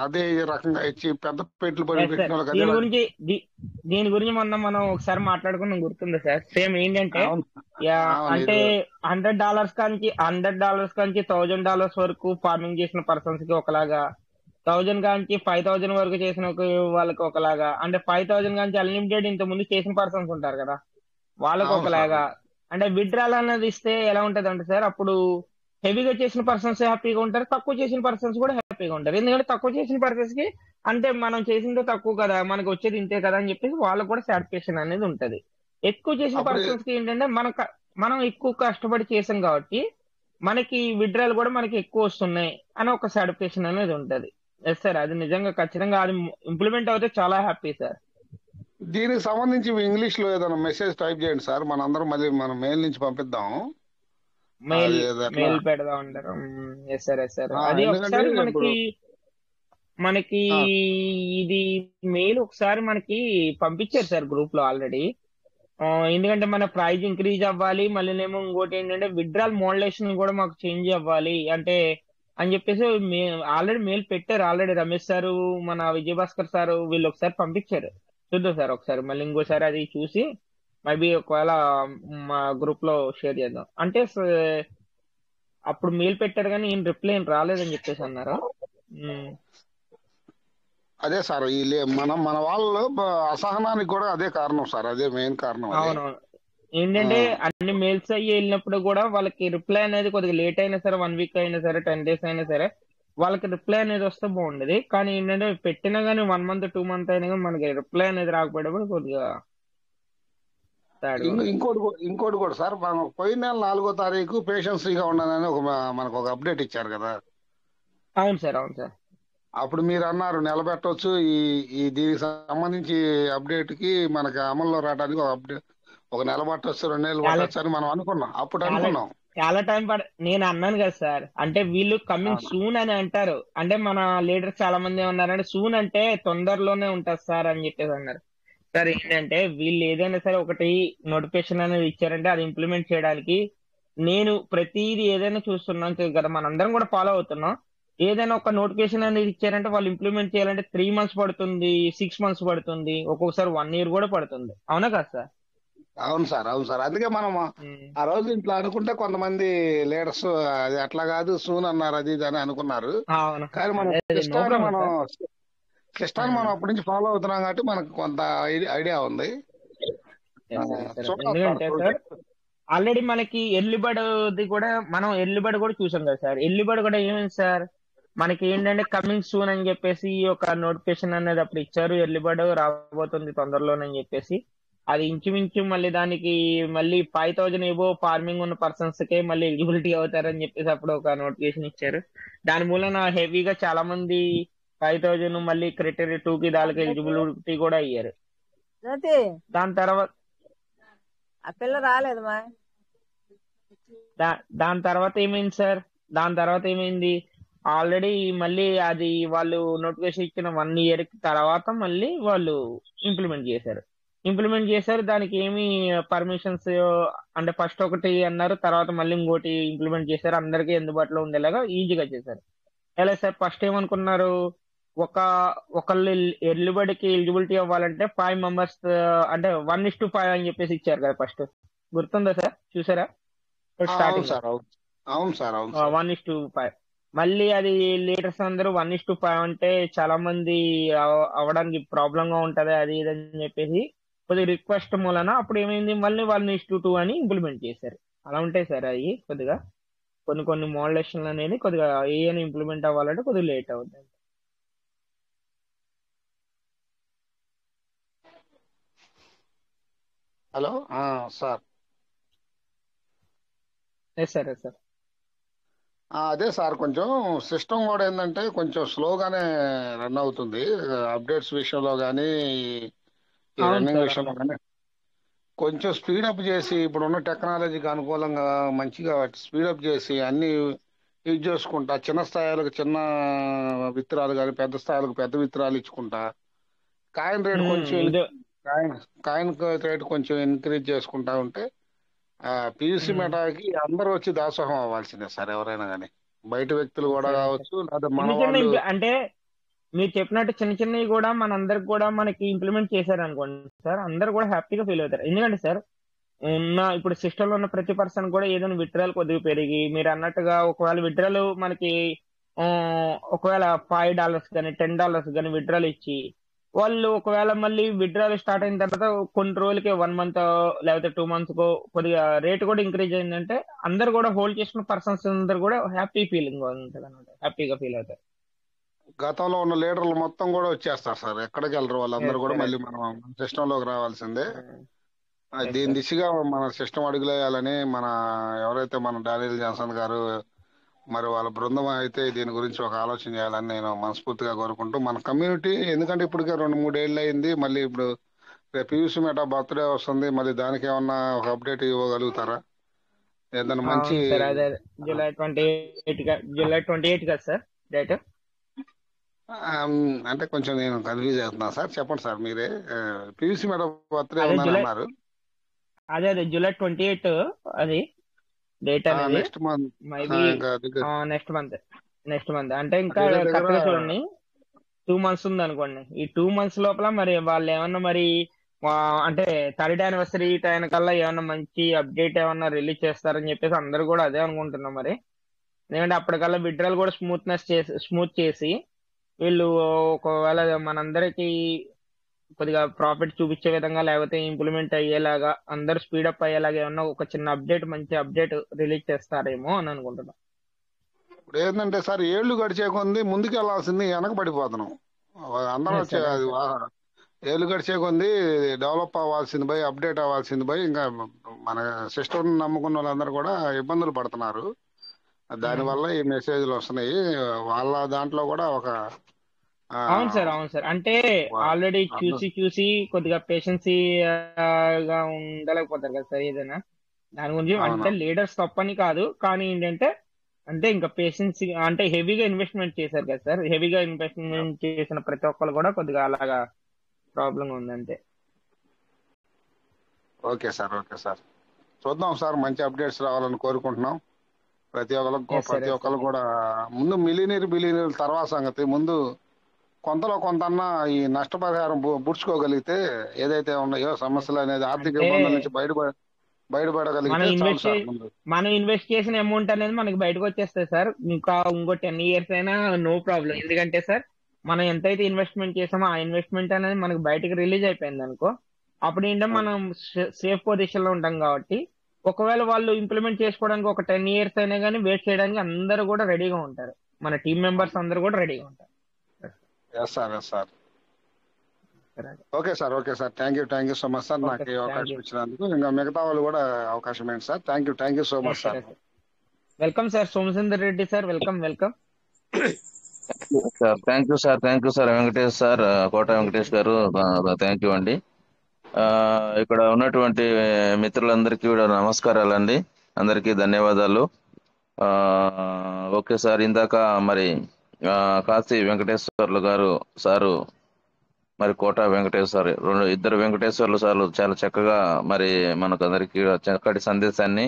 అదే రకంగా ఇచ్చి పెద్ద పెట్టుబడి ఎస్ సార్. పెట్టిన వాళ్ళకి అదే దీని గురించి దీని గురించి మొన్న మనం ఒకసారి మాట్లాడుకున్నాం, గుర్తుంది సార్. సేమ్ ఏంటంటే అవును అవును అంటే ఇది $100 కాంచి $1,000 వరకు ఫార్మింగ్ చేసిన పర్సన్స్ కి ఒకలాగా, 1000 కాంచి 5000 వరకు చేసిన వాళ్ళకి ఒకలాగా, అంటే 5000 కాంచి అన్లిమిటెడ్ ఇంత ముందు చేసిన పర్సన్స్ ఉంటారు కదా, వాళ్ళకి అవును సార్. ఒకలాగా. అంటే విత్డ్రాల్ అన్నది ఇస్తే ఎలా ఉంటది అంటే సార్, అప్పుడు హెవీగా చేసిన పర్సన్స్ హ్యాపీగా ఉంటారు, తక్కువ చేసిన పర్సన్స్ కూడా హ్యాపీగా ఉంటారు. ఎందుకంటే తక్కువ చేసిన పర్సన్స్ కి అంటే మనం చేసిందే తక్కువ కదా, మనకి వచ్చేది ఇంతే కదా అని చెప్పేసి వాళ్ళకు కూడా సాటిస్ఫాక్షన్ అనేది ఉంటది. ఎక్కువ చేసిన అప్పుడు పర్సన్స్ కి ఏంటంటే మనం ఎక్కువ కష్టపడి చేసాం కాబట్టి మనకి విడ్రాల్ కూడా మనకి ఎక్కువ వస్తున్నాయి అని ఒక సాటిస్ఫాక్షన్ అనేది ఉంటది. ఎస్ సార్, అది నిజంగా ఖచ్చితంగా అది ఇంప్లిమెంట్ అవుతే చాలా హ్యాపీ సార్. దీనికి సంబంధించి ఇంగ్లీష్ లో ఏదైనా మెసేజ్ టైప్ చేయండి సార్, మనందరం మళ్ళీ మన మెయిల్ నుంచి పంపిద్దాం. మెయిల్ అది ఎట్లా మెయిల్ పెడదా ఉంటారు. Yes sir, yes sir. అది ఎందుకంటే ఒకసారి ఇప్పుడు మనకి ఆ, ఇది మెయిల్ ఒకసారి మనకి పంపించారు సార్ గ్రూప్ లో ఆల్రెడీ. ఎందుకంటే మన ప్రైస్ ఇంక్రీజ్ అవ్వాలి, మళ్ళీనేమో ఇంకోటి ఏంటంటే విత్డ్రాల్ మోడలేషన్ కూడా మాకు చేంజ్ అవ్వాలి అంటే అని చెప్పేసి ఆల్రెడీ మెయిల్ పెట్టారు. ఆల్రెడీ రమేష్ సారు, మన విజయభాస్కర్ సారు వీళ్ళు ఒకసారి పంపించారు. చూద్దాం సార్ ఒకసారి మళ్ళీ ఇంకోసారి అది చూసి మేబీ ఒకవేళ మా గ్రూప్ లో షేర్ చేద్దాం. అంటే అప్పుడు మెయిల్ పెట్టారు కానీ ఈయన రిప్లై ఏం రాలేదని చెప్పేసి అన్నారు. ఉమ్. అదే సార్ మన మన వాళ్ళ అసహనానికి కూడా అదే కారణం సార్, అదే మెయిన్ కారణం అది. అవునవును. ఆ, ఏంటంటే అన్ని మెయిల్స్ అయ్యి వెళ్ళినప్పుడు కూడా వాళ్ళకి రిప్లై అనేది కొద్దిగా లేట్ అయినా సరే, 1 వీక్ అయినా సరే, 10 days అయినా సరే వాళ్ళకి రిప్లై అనేది వస్తే బాగుండేది. కానీ ఏంటంటే పెట్టినా కానీ 1 month 2 month అయినా కానీ మనకి రిప్లై అనేది రాకపోవడం కూడా కొద్దిగా సాడ్గా ఉంది. ఇంకోటి కూడా సార్, మనం పోయిన నెల 4వ తారీఖు పేషెన్స్ ఫ్రీగా ఉండాలని మనకు ఒక అప్డేట్ ఇచ్చారు కదా. అవును సార్, అవును సార్. అప్పుడు మీరు అన్నారు నిలబెట్టవచ్చు, ఈ దీనికి సంబంధించి అప్డేట్ కి మనకి అమల్లో రావడానికి ఒక నెల పట్టొచ్చు, 2 నెలలు చాలా పట్టొచ్చు అని మనం అనుకున్నాం, అప్పుడు చాలా అనుకున్నాం. చాలా టైం నేను అన్నాను కదా సార్, అంటే వీళ్ళు కమింగ్ అవును సూన్ అని అంటారు. అంటే మన లీడర్స్ చాలా మంది ఏమన్నారంటే సూన్ అంటే తొందరలోనే ఉంటుంది సార్ అని చెప్పేసి అన్నారు. సార్ ఏంటంటే వీళ్ళు ఏదైనా సరే ఒకటి నోటిఫికేషన్ అనేది ఇచ్చారంటే అది ఇంప్లిమెంట్ చేయడానికి నేను ప్రతిదీ ఏదైనా చూస్తున్నాను కదా, మనందరం కూడా ఫాలో అవుతున్నాం. ఏదైనా ఒక నోటిఫికేషన్ అనేది ఇచ్చారంటే వాళ్ళు ఇంప్లిమెంట్ చేయాలంటే 3 months పడుతుంది, 6 months పడుతుంది, ఒక్కొక్కసారి 1 year కూడా పడుతుంది. అవునా కదా సార్? అవును సార్, అవును సార్. అందుకే మనం ఉమ్. ఆ రోజు ఇంట్లో అనుకుంటే కొంతమంది లీడర్స్ అది అట్లా కాదు సూన్ అన్నారు, అది ఇది అని అనుకున్నారు. అవును. కానీ మనం అదే అదే, నో ప్రాబ్లం సార్. సిస్టాన్ని మనం అప్పటి నుంచి ఫాలో అవుతున్నాం కాబట్టి మనకు కొంత ఐడియా ఉంది. Yes sir, yes sir. చూడాలి సార్, ఎందుకంటే సార్ ఆల్రెడీ మనకి మనం ఎర్లీ బర్డ్ కూడా చూసాం కదా సార్. ఎర్లీ బర్డ్ కూడా ఏమైంది సార్, మనకి ఏంటంటే కమింగ్ సూన్ అని చెప్పేసి ఒక నోటిఫికేషన్ అనేది అప్పుడు ఇచ్చారు. ఎర్లీ బర్డ్ రాబోతుంది తొందరలోనని చెప్పేసి అది ఇంచుమించు మళ్ళీ దానికి మళ్ళీ 5000 ఏవో ఫార్మింగ్ ఉన్న పర్సన్స్ కే మళ్ళీ ఎలిజిబిలిటీ అవుతారని చెప్పేసి అప్పుడు ఒక నోటిఫికేషన్ ఇచ్చారు. దాని మూలన హెవీగా చాలా మంది 5000 మళ్ళీ క్రైటీరియా 2 కి దానికి ఎలిజిబిలిటీ కూడా అయ్యారు. జ్యోతి దాని తర్వాత ఆ పిల్ల రాలేదు మా దాని తర్వాత ఏమైంది సార్, దాని తర్వాత ఏమైంది, ఆల్రెడీ మళ్ళీ అది వాళ్ళు నోటిఫికేషన్ ఇచ్చిన 1 year తర్వాత మళ్ళీ వాళ్ళు ఇంప్లిమెంట్ చేశారు. దానికి ఏమి పర్మిషన్స్ అంటే ఫస్ట్ ఒకటి అన్నారు, తర్వాత మళ్ళీ ఇంకోటి ఇంప్లిమెంట్ చేశారు. అందరికీ అందుబాటులో ఉండేలాగా ఈజీగా చేశారు. ఎలా సార్, ఫస్ట్ ఏమనుకున్నారు, ఒక ఒకళ్ళు ఎర్లీబడికి ఎలిజిబిలిటీ అవ్వాలంటే 5 members, అంటే 1:5 అని చెప్పేసి ఇచ్చారు కదా ఫస్ట్. గుర్తుందా సార్, చూసారా అవును స్టార్టింగ్ సార్, అవును అవును సార్, అవును సార్. 1:5? మళ్ళీ అది లీడర్స్ అందరూ 1:5 అంటే చాలా మంది అవ్వడానికి ప్రాబ్లం గా ఉంటది అది ఇది అని చెప్పేసి కొద్దిగా రిక్వెస్ట్ మూలన అప్పుడు ఏమైంది, మళ్ళీ 1:2 అని ఇంప్లిమెంట్ చేశారు. అలా ఉంటాయి సార్ అవి కొద్దిగా కొన్ని కొన్ని మోడలేషన్లు అనేది కొద్దిగా ఏ అని ఇంప్లిమెంట్ అవ్వాలంటే కొద్దిగా లేట్ అవుతుంది. Hello sir. Yes sir, yes sir. అదే సార్, కొంచెం సిస్టమ్ కూడా ఏంటంటే కొంచెం స్లోగానే రన్ అవుతుంది. అప్డేట్స్ విషయంలో కానీ, ఈ అవును రన్నింగ్ సార్, విషయంలో అవును. కానీ కొంచెం స్పీడప్ చేసి, ఇప్పుడున్న టెక్నాలజీకి అనుకూలంగా మంచిగా స్పీడప్ చేసి అన్ని యూజ్ చేసుకుంటా, చిన్న స్థాయిలకు చిన్న విత్తనాలు కానీ, పెద్ద స్థాయిలకు పెద్ద విత్తనాలు ఇచ్చుకుంటా, కాయిన్ రేట్ కొంచెం ఇది. కాయిన్ కాయిన్ రేట్ కొంచెం ఇంక్రీజ్ చేసుకుంటా ఉంటే పియూసీ మెటాకి అందరూ వచ్చి దాసోహం అవ్వాల్సిందే సార్, ఎవరైనా కానీ. బయట వ్యక్తులు కూడా సరే సార్. కావచ్చు, లేదా మన చిన్న చిన్న వాళ్ళు. అంటే మీరు చెప్పినట్టు చిన్న చిన్నవి కూడా మనందరికి కూడా మనకి ఇంప్లిమెంట్ చేశారనుకోండి సార్, అందరు కూడా హ్యాపీగా ఫీల్ అవుతారు. ఎందుకంటే సార్, ఇప్పుడు సిస్టమ్ లో ఉన్న ప్రతి పర్సన్ కూడా ఏదైనా విత్డ్రాల్ కొద్దిగా పెరిగి, మీరు అన్నట్టుగా ఒకవేళ విత్డ్రాల్ మనకి ఆ, ఒకవేళ $5 కానీ $10 కానీ విత్డ్రాల్ ఇచ్చి, వాళ్ళు ఒకవేళ మళ్ళీ విత్డ్రాల్ స్టార్ట్ అయిన తర్వాత కొన్ని రోజులకి 1 మంత్ లేకపోతే 2 months కొద్దిగా రేట్ కూడా ఇంక్రీజ్ అయిందంటే, అందరు కూడా హోల్డ్ చేసుకున్న పర్సన్స్ అందరు కూడా హ్యాపీ ఫీలింగ్ ఉంటుంది అనమాట, హ్యాపీగా ఫీల్ అవుతారు. గతంలో ఉన్న లీడర్లు మొత్తం కూడా వచ్చేస్తారు సార్, ఎక్కడికి వెళ్ళరు వాళ్ళందరూ ఎస్ కూడా సార్, మళ్ళీ ఎస్ మనం సిస్టంలోకి రావాల్సిందే. ఎస్ దీని సార్. దిశగా మన సిస్టమ్ అడుగులేయాలని మన ఎవరైతే మన డానియల్ జాన్సన్ గారు మరి వాళ్ళ బృందం అయితే దీని గురించి ఒక ఆలోచన చేయాలని నేను మనస్ఫూర్తిగా కోరుకుంటూ, మన కమ్యూనిటీ ఎందుకంటే ఇప్పటికే 2-3 ఏళ్ళు అయింది, మళ్ళీ ఇప్పుడు రేపు పియూసీ మెటా బర్త్డే వస్తుంది, మళ్ళీ దానికి ఏమన్నా ఒక అప్డేట్ ఇవ్వగలుగుతారా? ఏదైనా మంచి అవును సార్, అదే July 28 కదా సార్ డేట్. అంటే కొంచెం నేను కన్ఫ్యూజ్ అవుతున్నా సార్, చెప్పండి సార్ మీరే. పియూసీ మెటా బర్త్డే అదే ఉందని అన్నారు. July 28 అది డేట్ అనేది. Next month. మేబీ ఇంకా నెక్స్ట్ మంత్ అంటే ఇంకా దగ్గర దగ్గర కరెక్ట్గా చూడండి, 2 months ఉంది అనుకోండి. ఈ 2 months లోపల మరి వాళ్ళు ఏమన్నా మరి అంటే 30th anniversary టైం కల్లా ఏమన్నా మంచి అప్డేట్ ఏమన్నా రిలీజ్ చేస్తారని చెప్పేసి అందరూ కూడా అదే అనుకుంటున్నాం మరి. ఎందుకంటే అప్పటికల్లా విడ్రాల్ కూడా స్మూత్ చేసి వీళ్ళు ఒకవేళ మనందరికి కొద్దిగా ప్రాఫిట్ చూపించే విధంగా, లేకపోతే ఇంప్లిమెంట్ అయ్యేలాగా, అందరు స్పీడప్ అయ్యేలాగా ఏమన్నా ఒక చిన్న మంచి అప్డేట్ రిలీజ్ చేస్తారేమో అని అనుకుంటున్నాం. ఇప్పుడు ఏంటంటే సార్, ఏళ్ళు గడిచే కొంది ముందుకు వెళ్ళాల్సింది వెనక పడిపోతున్నాం. అందరం Yes వచ్చే sir, yes అది sir. ఏళ్ళు గడిచే కొంది డెవలప్ అవ్వాల్సింది పోయి అప్డేట్ అవ్వాల్సింది పోయి ఇంకా మన సిస్టమ్ నమ్ముకున్న వాళ్ళందరూ కూడా ఇబ్బందులు పడుతున్నారు. దానివల్ల ఈ మెసేజ్లు వస్తున్నాయి. వాళ్ళ దాంట్లో కూడా ఒక అవును సార్. అంటే ఆల్రెడీ చూసి కొద్దిగా గా ఉండలేకపోతారు కదా సార్ ఏదైనా దాని గురించి. అంటే లీడర్స్ తప్పని కాదు, కానీ ఏంటంటే అంటే ఇంకా పేషెన్స్ అంటే హెవీగా ఇన్వెస్ట్మెంట్ చేశారు కదా సార్. హెవీగా ఇన్వెస్ట్మెంట్ చేసిన ప్రతి ఒక్కరు కూడా కొద్దిగా అలాగా ప్రాబ్లం ఉంది అంతే. ఓకే సార్, చూద్దాం సార్, మంచి అప్డేట్స్ రావాలని కోరుకుంటున్నాం. ప్రతి ఒక్కరు కూడా ముందు బిలియనీర్ తర్వాత సంగతి, ముందు కొంతలో కొంతన్నా ఈ నష్టపరిహారం బుడ్చుకోగలిగితే ఏదైతే ఉన్నాయో సమస్యలు అనేది ఆర్థిక ఇబ్బందుల నుంచి బయటపడగలిగితే చాలు సార్. ముందు మనం ఇన్వెస్ట్ చేసిన అమౌంట్ అనేది మనకి బయటకు వచ్చేస్తుంది సార్. ఇంకో 10 years అయినా నో ప్రాబ్లం. ఎందుకంటే సార్, మనం ఎంతైతే ఇన్వెస్ట్మెంట్ చేసామో ఆ ఇన్వెస్ట్మెంట్ అనేది మనకి బయటకు రిలీజ్ అయిపోయింది అనుకో, అప్పుడు ఏంటంటే మనం సేఫ్ పొజిషన్ లో ఉంటాం. కాబట్టి ఒకవేళ వాళ్ళు ఇంప్లిమెంట్ చేసుకోవడానికి ఒక 10 years అయినా కానీ వెయిట్ చేయడానికి అందరూ కూడా రెడీగా ఉంటారు. మన టీం మెంబర్స్ అందరూ కూడా రెడీగా ఉంటారు. Yes sir. Okay sir, thank you so much sir, నాకు ఈ అవకాశం ఇచ్చినందుకు. ఇంకా మిగతా వాళ్ళు కూడా అవకాశం ఏంటి sir. Thank you so much sir. Welcome sir Somasundar Reddy sir, welcome. Sir thank you sir Venkatesh sir, Kota Venkatesh గారు, థ్యాంక్ యూ అండి. ఇక్కడ ఉన్నటువంటి మిత్రులందరికీ కూడా నమస్కారాలండి, అందరికీ ధన్యవాదాలు. ఓకే సార్, ఇందాక మరి కాశీ వెంకటేశ్వర్లు గారు సారు, మరి కోట వెంకటేశ్వర, ఇద్దరు వెంకటేశ్వర్లు సార్లు చాలా చక్కగా మరి మనకు అందరికీ చక్కటి సందేశాన్ని,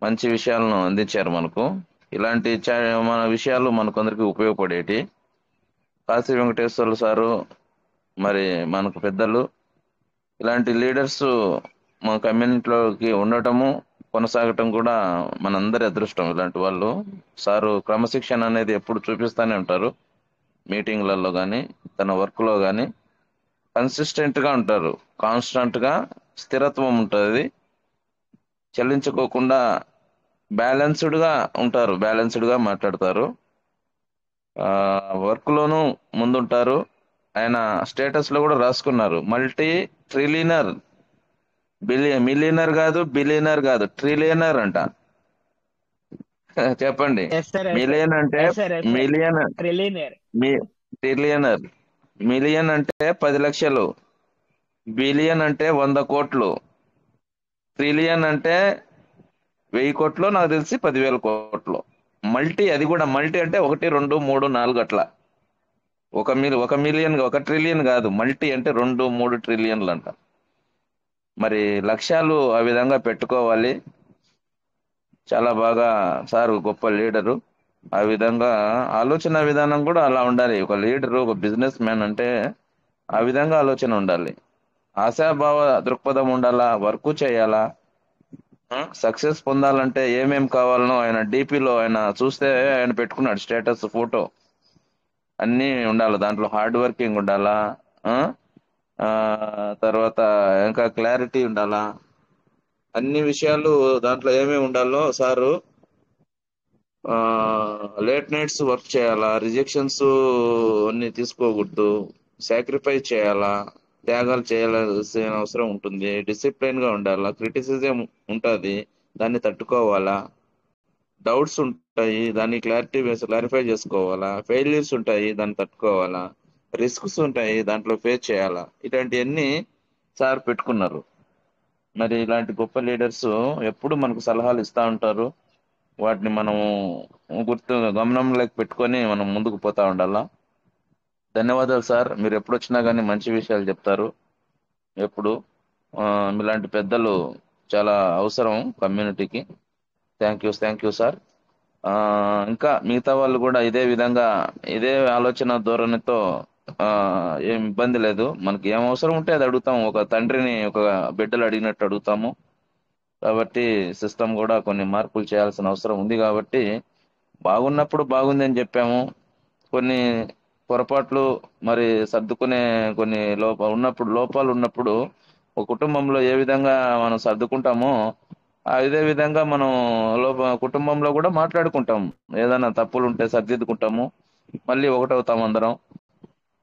మంచి విషయాలను అందించారు మనకు. ఇలాంటి మన విషయాలు మనకు అందరికి ఉపయోగపడేటి. కాశీ వెంకటేశ్వర్లు సారు మరి మనకు పెద్దలు. ఇలాంటి లీడర్స్ మన కమ్యూనిటీలోకి ఉండటము, కొనసాగటం కూడా మనందరి అదృష్టం. ఇలాంటి వాళ్ళు సారు క్రమశిక్షణ అనేది ఎప్పుడు చూపిస్తానే ఉంటారు. మీటింగ్లలో కానీ తన వర్క్లో కానీ కన్సిస్టెంట్ గా ఉంటారు. కాన్స్టెంట్ గా స్థిరత్వం ఉంటుంది, చెల్లించుకోకుండా బ్యాలెన్స్డ్ గా ఉంటారు, బ్యాలెన్స్డ్ గా మాట్లాడతారు. వర్క్ లోనూ ముందుంటారు. ఆయన స్టేటస్ లో కూడా రాసుకున్నారు, మల్టీ ట్రిలియనర్, మిలియనర్ కాదు, బిలియనర్ కాదు, ట్రిలియనర్ అంట. చెప్పండి. Yes sir, yes sir, million అంటే yes sir, yes sir. Million trillionaire. Trillionaire. Million అంటే 10 లక్షలు, బిలియన్ అంటే 100 కోట్లు, ట్రిలియన్ అంటే 1000 కోట్లు, నాకు తెలిసి 10,000 కోట్లు. మల్టీ, అది కూడా మల్టీ అంటే 1, 2, 3, 4 అట్లా. ఒక మిలియన్, 1 ట్రిలియన్ కాదు, మల్టీ అంటే 2, 3 ట్రిలియన్లు అంట. మరి లక్ష్యాలు ఆ విధంగా పెట్టుకోవాలి. చాలా బాగా సార్ గొప్ప లీడరు. ఆ విధంగా ఆలోచన విధానం కూడా అలా ఉండాలి. ఒక లీడరు, ఒక బిజినెస్ మ్యాన్ అంటే ఆ విధంగా ఆలోచన ఉండాలి. ఆశాభావ దృక్పథం ఉండాలా, వర్క్ చేయాలా. సక్సెస్ పొందాలంటే ఏమేం కావాలనో ఆయన డీపీలో ఆయన చూస్తే ఆయన పెట్టుకున్నాడు స్టేటస్ ఫోటో. అన్నీ ఉండాలి దాంట్లో. హార్డ్ వర్కింగ్ ఉండాలా, ఆ? ఆ, తర్వాత ఇంకా క్లారిటీ ఉండాలా. అన్ని విషయాలు దాంట్లో ఏమేమి ఉండాలో సారు. లేట్ నైట్స్ వర్క్ చేయాలా, రిజెక్షన్స్ అన్ని తీసుకోకూడదు, సాక్రిఫైస్ చేయాలా, త్యాగాలు చేయాల్సిన అవసరం ఉంటుంది, డిసిప్లైన్ గా ఉండాలా, క్రిటిసిజం ఉంటుంది, దాన్ని తట్టుకోవాలా, డౌట్స్ ఉంటాయి, దాన్ని క్లారిఫై చేసుకోవాలా, ఫెయిల్యూర్స్ ఉంటాయి, దాన్ని తట్టుకోవాలా, రిస్క్స్ ఉంటాయి, దాంట్లో ఫేస్ చేయాలా. ఇట్లాంటివన్నీ సార్ పెట్టుకున్నారు. మరి ఇలాంటి గొప్ప లీడర్స్ ఎప్పుడు మనకు సలహాలు ఇస్తా ఉంటారు. వాటిని మనము గమనంలోకి పెట్టుకొని మనం ముందుకు పోతా ఉండాలా. ధన్యవాదాలు సార్. మీరు ఎప్పుడు వచ్చినా కానీ మంచి విషయాలు చెప్తారు ఎప్పుడు. మీలాంటి పెద్దలు చాలా అవసరం కమ్యూనిటీకి. Thank you sir. ఇంకా మిగతా వాళ్ళు కూడా ఇదే విధంగా, ఇదే ఆలోచన ధోరణితో, ఏం ఇబ్బంది లేదు. మనకి ఏం అవసరం ఉంటే అది అడుగుతాం. ఒక తండ్రిని ఒక బిడ్డలు అడిగినట్టు అడుగుతాము. కాబట్టి సిస్టమ్ కూడా కొన్ని మార్పులు చేయాల్సిన అవసరం ఉంది. కాబట్టి బాగున్నప్పుడు బాగుంది అని చెప్పాము. కొన్ని పొరపాట్లు మరి సర్దుకునే కొన్ని లోపాలు ఉన్నప్పుడు ఒక కుటుంబంలో ఏ విధంగా మనం సర్దుకుంటామో అదే విధంగా మనం కుటుంబంలో కూడా మాట్లాడుకుంటాం. ఏదైనా తప్పులు ఉంటే సర్దిద్దుకుంటాము, మళ్ళీ ఒకటవుతాం అందరం.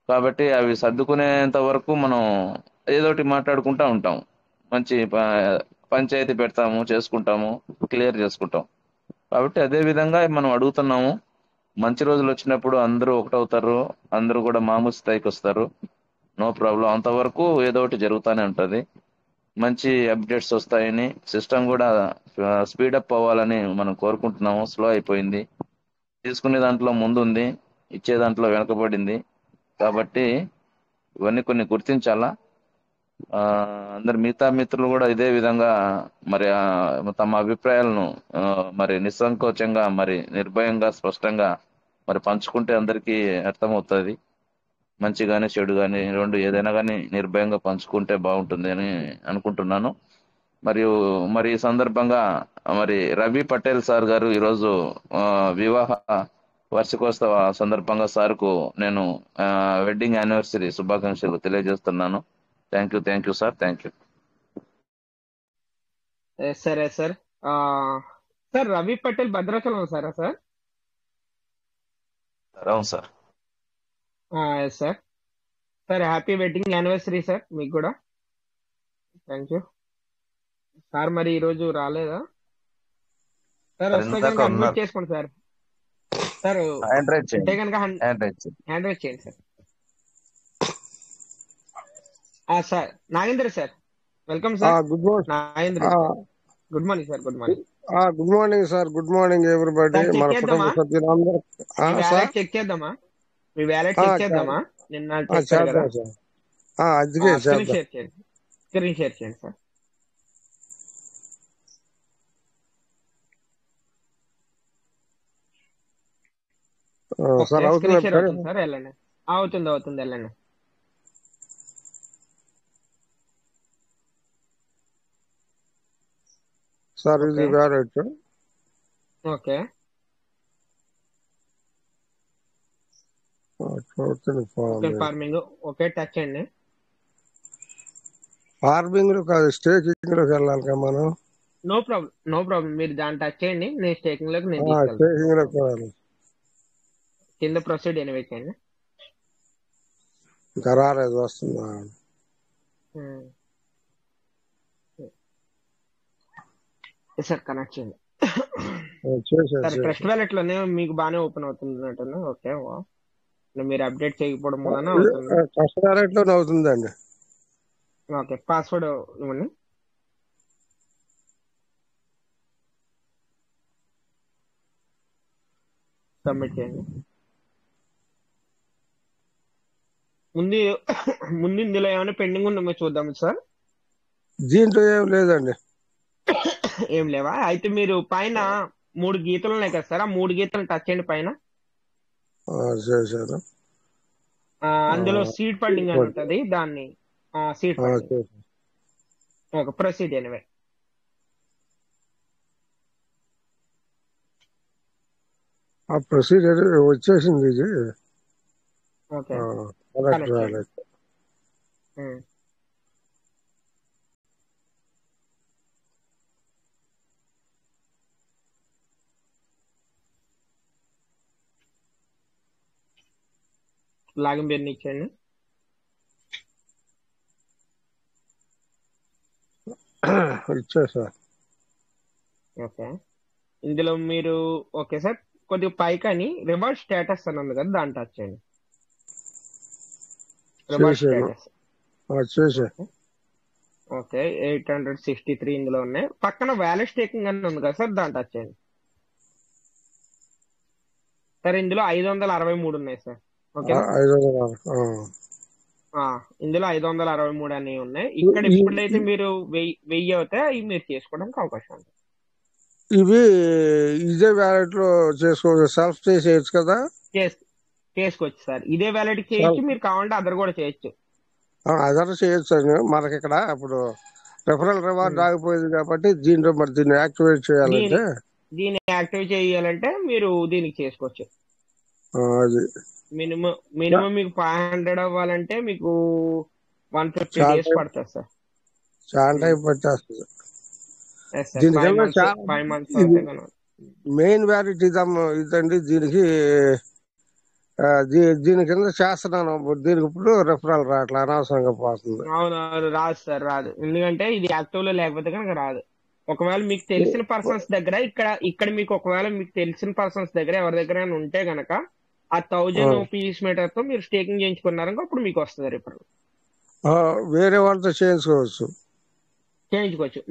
కాబట్టి అవి సర్దుకునేంత వరకు మనం ఏదోటి మాట్లాడుకుంటా ఉంటాం. మంచి పంచాయతీ పెడతాము, చేసుకుంటాము, క్లియర్ చేసుకుంటాం. కాబట్టి అదే విధంగా మనం అడుగుతున్నాము. మంచి రోజులు వచ్చినప్పుడు అందరూ ఒకటవుతారు, అందరూ కూడా మామూలు స్థాయికి వస్తారు. No problem. అంతవరకు ఏదో ఒకటి జరుగుతూనే ఉంటది. మంచి అప్డేట్స్ వస్తాయని, సిస్టమ్ కూడా స్పీడప్ అవ్వాలని మనం కోరుకుంటున్నాము. స్లో అయిపోయింది, తీసుకునే దాంట్లో ముందుంది, ఇచ్చే దాంట్లో వెనకబడింది. కాబట్టి ఇవన్నీ కొన్ని గుర్తించాలా. అందరు మిగతా మిత్రులు కూడా ఇదే విధంగా మరి తమ అభిప్రాయాలను మరి నిస్సంకోచంగా, మరి నిర్భయంగా, స్పష్టంగా మరి పంచుకుంటే అందరికీ అర్థమవుతుంది. మంచి కానీ చెడు కానీ రెండు ఏదైనా కానీ నిర్భయంగా పంచుకుంటే బాగుంటుంది అని అనుకుంటున్నాను. మరి ఈ సందర్భంగా మరి రవి పటేల్ సార్ గారు ఈరోజు వివాహ వార్షికోత్సవ సందర్భంగా సార్కు నేను వెడ్డింగ్ యానివర్సరీ శుభాకాంక్షలు తెలియజేస్తున్నాను. Thank you sir. Thank you. Yes sir, yes sir. Sir Ravi Patel Bhadrachalam సారా సార్? అవును సార్. Yes sir. Sir happy wedding anniversary sir మీకు కూడా. Thank you sir. మరి ఈరోజు రాలేదా సార్? వస్తే కనుక అడ్మిట్ చేసుకోండి సార్. సార్ అంటే కనుక హ్యాండ్ రైజ్ చేయండి sir. Sir Nagendra sir, welcome sir. Good morning. Nagendra, good morning sir. Good morning. Good morning sir. Good morning everybody. మన కుటుంబ సభ్యులందరూ చెక్ చేద్దామా? మీ వ్యాలెట్ చెక్ చేద్దామా? నిన్న చేద్దాం సార్. అందుకే స్క్రీన్ షేర్ చేయండి సార్. సార్ స్క్రీన్ షేర్ అవుతుంది సార్, వెళ్ళండి. అవుతుంది వెళ్ళండి. సార్ ఇది wallet. Okay. Farming okay, touch చేయండి. ఫార్మింగ్ లో కాదు, స్టేకింగ్ లోకి వెళ్ళాలి కదా మనం. No problem. మీరు దాన్ని టచ్ చేయండి, నేను స్టేకింగ్ లోకి స్టేకింగ్ లోకి వెళ్ళాలి. కింద ప్రొసీడ్ ఎనివే చేయండి. ఇంకా రాలేదు, వస్తుందా? సార్ కనెక్ట్ చేయండి. చేశారు సరే ట్రస్ట్ చేశారు. వ్యాలెట్ లోనే మీకు బాగానే ఓపెన్ అవుతుంది. ఓకే మీరు అప్డేట్ చేయకపోవడం వలన అవుతుంది. ట్రస్ట్ వ్యాలెట్ లోనే అవుతుందండి. ఓకే పాస్వర్డ్ ఇవ్వండి. సబ్మిట్ చేయండి. ముందు ముందు ఇందులో ఏమైనా పెండింగ్ ఉందేమో చూద్దాం సార్. దీంట్లో ఏం లేదండి. ఏం లేవా? అయితే మీరు పైన 3 గీతలు ఉన్నాయి కదా సార్, ఆ 3 గీతలు టచ్ చేయండి పైన. చేశారు. అందులో సీడ్ ఫండింగ్ అని ఉంటుంది, దాన్ని seed funding. Okay proceed anyway. ఆ ప్రొసీజర్ వచ్చేసింది ఇది. ఓకే కనెక్ట్ కనెక్ట్ చేయండి. రాలేదు. లాగిన్ పేరుని ఇచ్చేయండి. ఇచ్చేసా. ఓకే ఇందులో మీరు ఓకే సార్ కొద్దిగా పైకని రివార్డ్ స్టేటస్ అని ఉంది కదా, దాన్ని టచ్ చేయండి. రివార్డ్ చేశాను. స్టేటస్. చేసా. ఓకే 863 ఇందులో ఉన్నాయి. పక్కన వ్యాలెట్ స్టేకింగ్ అని ఉంది కదా సార్, దాన్ని టచ్ చేయండి. సార్ ఇందులో 563 ఉన్నాయి సార్. ఓకే ఇందులో 563 అనేవి ఉన్నాయి. ఇక్కడ ఎప్పుడైతే మీరు 1000 అవుతాయి అవి మీరు చేసుకోవడానికి అవకాశం ఉంది. ఇవి ఇదే వ్యాలెట్ లో చేసుకోవచ్చు, సెల్ఫ్ చేయొచ్చు కదా. చేసుకోవచ్చు సార్, ఇదే వ్యాలెట్ చేయొచ్చు, మీరు కావాలంటే అదర్ కూడా చేయొచ్చు. అదర్ చేయొచ్చు. మనకి ఇక్కడ ఇప్పుడు రెఫరల్ రివార్డ్ ఆగిపోయింది కాబట్టి దీంట్లో మరి దీన్ని యాక్టివేట్ చేయాలంటే దీన్ని యాక్టివేట్ చేయాలంటే మీరు దీనికి చేసుకోవచ్చు. అది మినిమం మీకు 500 అవ్వాలంటే మీకు 150 డేస్ పడుతుంది సార్. చాలా టైం పట్టేస్తుంది. మెయిన్ వ్యాలిడ్ ఇదండి. దీని కింద చేస్తున్నాను. దీనికి ఇప్పుడు రెఫరల్ రావట్లే, అనవసరంగా పోతుంది. అవును రాదు సార్, రాదు. ఎందుకంటే ఇది యాక్టివ్ లో లేకపోతే కనుక రాదు. ఒకవేళ మీకు తెలిసిన పర్సన్స్ దగ్గర ఇక్కడ మీకు ఒకవేళ మీకు తెలిసిన పర్సన్స్ దగ్గర ఎవరి దగ్గర ఉంటే గనక ఆ 1000 పీస్ మీటర్ తో మీరు స్టేకింగ్ చేయించుకున్నారనుకో అప్పుడు మీకు వస్తుంది రిఫరల్. వేరే వాళ్ళతో చేయించుకోవచ్చు.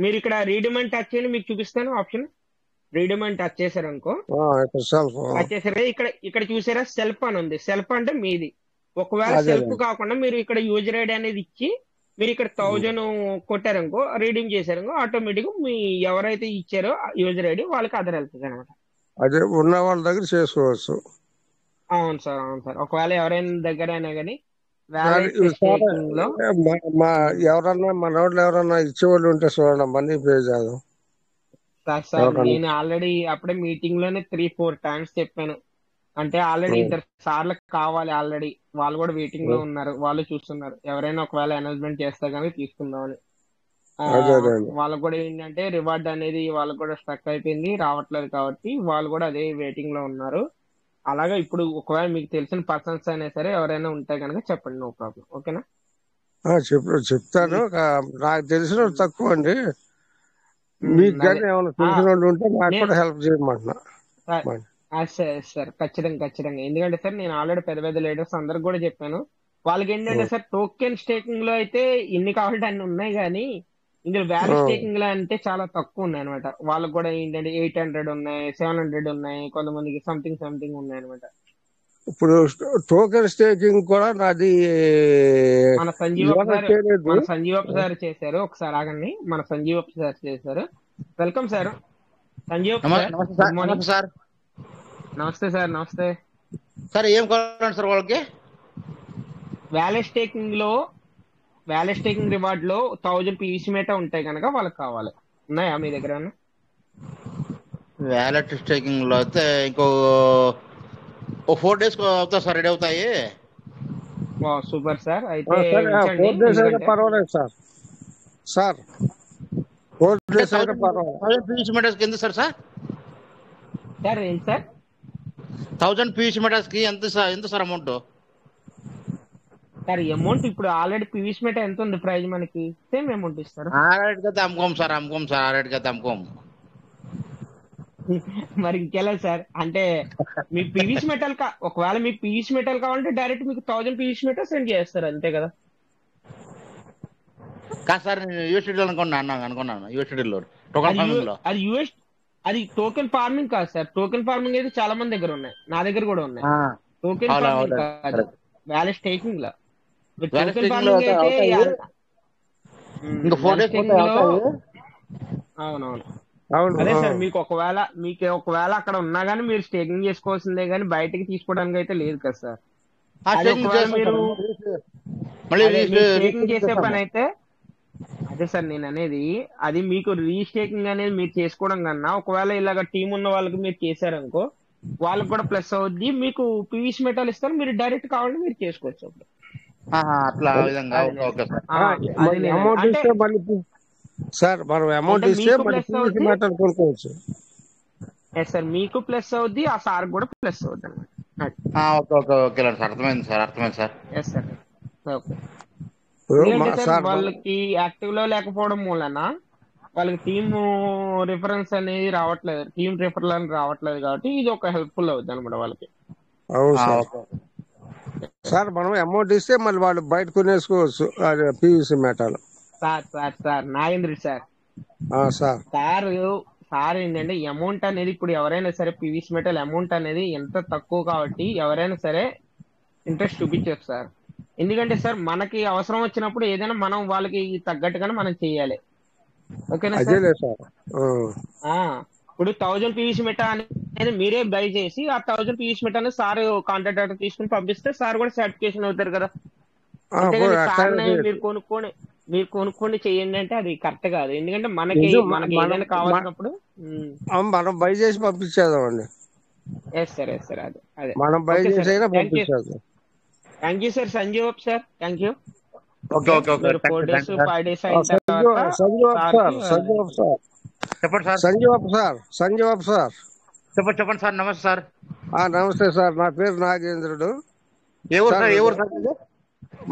మీరు ఇక్కడ రీడీమ్ అని టచ్ చేయండి, మీకు చూపిస్తాను ఆప్షన్. రీడీమ్ అని టచ్ చేశారనుకో, టచ్ చేశారు ఇక్కడ చూసారా సెల్ఫ్ అని ఉంది. సెల్ఫ్ అంటే మీది. ఒకవేళ సెల్ఫ్ కాకుండా మీరు ఇక్కడ యూజర్ ఐడి అనేది ఇచ్చి మీరు ఇక్కడ 1000 కొట్టారనుకో, రీడీమ్ చేశారనుకో, ఆటోమేటిక్ మీ ఎవరైతే ఇచ్చారో యూజర్ ఐడి వాళ్ళకి అదర్ వెళ్తుంది అనమాట. అదే ఉన్న వాళ్ళ దగ్గర చేసుకోవచ్చు. అవును సార్, అవును సార్. ఒకవేళ ఎవరైనా దగ్గర అయినా కానీ ఎవరన్నా మన వాళ్ళు ఎవరన్నా ఇచ్చేవాళ్ళు ఉంటే చూడండి, మనీ పే చేద్దాం సార్. నేను ఆల్రెడీ అప్పుడే మీటింగ్ లోనే 3-4 టైమ్స్ చెప్పాను. అంటే ఆల్రెడీ 2 సార్లు కావాలి. ఆల్రెడీ వాళ్ళు కూడా వెయిటింగ్ లో ఉన్నారు, వాళ్ళు చూస్తున్నారు. ఎవరైనా ఒకవేళ అనౌన్స్మెంట్ చేస్తే కానీ తీసుకుందామని. వాళ్ళకు కూడా ఏంటంటే రివార్డ్ అనేది వాళ్ళకు కూడా స్ట్రక్ అయిపోయింది, రావట్లేదు. కాబట్టి వాళ్ళు కూడా అదే వెయిటింగ్ లో ఉన్నారు. అలాగే ఇప్పుడు ఒకవేళ మీకు తెలిసిన పర్సన్స్ అయినా సరే ఎవరైనా ఉంటే కనుక చెప్పండి, నో ప్రాబ్లం. ఓకేనా? చెప్తాను. నాకు తెలిసిన తక్కువ అండి. మీకు కానీ ఏమైనా తెలిసిన వాళ్ళు ఉంటే నాకు కూడా హెల్ప్ చేయమంటున్నా సార్. ఖచ్చితంగా. ఎందుకంటే సార్ నేను ఆల్రెడీ పెద్ద పెద్ద లీడర్స్ అందరికి కూడా చెప్పాను. వాళ్ళకి ఏంటంటే సార్ టోకెన్ స్టేకింగ్ లో అయితే ఎన్ని కావాలంటే అన్ని ఉన్నాయి, కానీ ఇందులో వ్యాల్యూ స్టేకింగ్ లో అంటే చాలా తక్కువ ఉన్నాయి అనమాట. వాళ్ళకి కూడా ఏంటంటే 800 ఉన్నాయి, 700 ఉన్నాయి, కొంతమందికి సంథింగ్ ఉన్నాయి అనమాట. ఇప్పుడు టోకెన్ స్టేకింగ్ కూడా నాది మన సంజీవప్ప సార్ చేశారు. ఒకసారి ఆగండి, మన సంజీవప్ప సార్ చేశారు. Welcome sir Sanjeevappa sir. నమస్తే సార్. నమస్తే సార్. ఏం కావాలండి సార్ వాళ్ళకి? వ్యాలెట్ స్టేకింగ్ రివార్డ్ లో 1000 పీస్ మేట ఉంటాయి కనుక వాళ్ళకి కావాలి. ఉన్నాయా మీ దగ్గర? వ్యాలెట్ స్టేకింగ్ లో అయితే ఇంకో 4 days అవుతా సార్, రెడీ అవుతాయి. Super sir. అయితే 4 days అయితే పర్వాలేదు సార్. 4 days అయితే పర్వాలేదు. పీస్ మీటర్స్ కి ఎంత సార్? ఏంటి సార్? 1000 పీస్ మీటర్స్ కి ఎంత సార్ అమౌంట్? సార్ అమౌంట్ ఇప్పుడు ఆల్రెడీ పీవీస్ మీట ఎంత ఉంది ప్రైజ్ మనకి? సేమ్ అమౌంట్ ఇస్తారు. ఆ రేట్ కి అయితే అమ్ముకోం సార్. ఆ రేట్ కి అయితే అమ్ముకోం. మరి ఇంకెలా సార్? అంటే మీకు పీవీసీ మెటల్ ఒకవేళ మీకు పీవీసీ మెటల్ కావాలంటే డైరెక్ట్ మీకు 1000 పీవీసీ మెటల్ సెండ్ చేస్తారు అంతే కదా. కాదు సార్, నేను యూఎస్టీడీలో అనుకున్నాను యూఎస్టీడీలో టోకన్ అది ఫార్మింగ్ లో. అది యూఎస్ అది టోకెన్ ఫార్మింగ్ కాదు సార్. టోకెన్ ఫార్మింగ్ అయితే చాలా మంది దగ్గర ఉన్నాయి, నా దగ్గర కూడా ఉన్నాయి. టోకెన్ ఫార్మింగ్ కాదు, వ్యాలెట్ స్టేకింగ్ లో. టోకెన్ ఫార్మింగ్ అయితే ఇంకా 4 days అవునవును అవును. అదే సార్. మీకు ఒకవేళ అక్కడ ఉన్నా గానీ మీరు స్టేకింగ్ చేసుకోవాల్సిందే గానీ బయటకి తీసుకోవడానికి అయితే లేదు కదా సార్. అది ఒకవేళ మీరు స్టేకింగ్ చేసే పని అయితే అదే సార్ నేను అనేది. అది మీకు రీస్టేకింగ్ అనేది మీరు చేసుకోవడం కన్నా ఒకవేళ ఇలాగ టీం ఉన్న వాళ్ళకి మీరు చేశారనుకో వాళ్ళకి కూడా ప్లస్ అవుద్ది. మీకు పీవీసీ మెటల్ ఇస్తారు, మీరు డైరెక్ట్ కావాలంటే మీరు చేసుకోవచ్చు. అట్లా ఆ విధంగా. Okay sir. అమౌంట్ ఇస్తే మళ్ళీ సార్ మనం అమౌంట్ ఇస్తే మళ్ళీ పీవీసీ మెటల్ కొనుక్కోవచ్చు. ఎస్ సార్, మీకు ప్లస్ అవుద్ది, ఆ సార్ కూడా ప్లస్ అవుద్ది అన్నమాట. ఓకే సార్, అర్థమైంది సార్. Yes sir. ఓకే. ఎందుకంటే సార్ వాళ్ళకి యాక్టివ్ లో లేకపోవడం మూలన వాళ్ళకి టీమ్ రిఫరెన్స్ అనేది రావట్లేదు, టీమ్ రిఫరల్ అని రావట్లేదు కాబట్టి ఇది ఒక హెల్ప్ఫుల్ అవుతుంది అనమాట వాళ్ళకి. అవును సార్. సార్ మనం అమౌంట్ ఇస్తే మళ్ళీ వాళ్ళు బయట కొనేసుకోవచ్చు PVC metal. Sir Nagendra sir ఏంటంటే అమౌంట్ అనేది ఇప్పుడు ఎవరైనా సరే పీవీసీ మెటల్ అమౌంట్ అనేది ఎంత తక్కువ కాబట్టి ఎవరైనా సరే ఇంట్రెస్ట్ చూపించవచ్చు సార్. ఎందుకంటే సార్ మనకి అవసరం వచ్చినప్పుడు ఏదైనా మనం వాళ్ళకి తగ్గట్టుగానే మనం చెయ్యాలి. ఓకేనా సార్? ఇప్పుడు 1000 పీవీసీ మెటల్ అనేది మీరే బై చేసి ఆ 1000 పీవీసీ మెటల్ అనేది సార్ కాంటాక్ట్ డేటా తీసుకుని పంపిస్తే సార్ కూడా సర్టిఫికేషన్ అవుతారు కదా. అంతేగాని సార్ మీరు కొనుక్కొని చెయ్యండి అంటే అది కరెక్ట్ కాదు. ఎందుకంటే మనకి ఏదైనా కావాల్సినప్పుడు మనం బై చేసి పంపించేద్దామండి. ఎస్ సార్ అదే మనం బై చేసి పంపించేద్దాం. Thank you sir. Sanjeev sir, thank you. 4 days 5 days అయిన తర్వాత సంజీవ్ సార్ చెప్పండి సార్. నమస్తే సార్. నమస్తే సార్, నా పేరు నాగేంద్రుడు.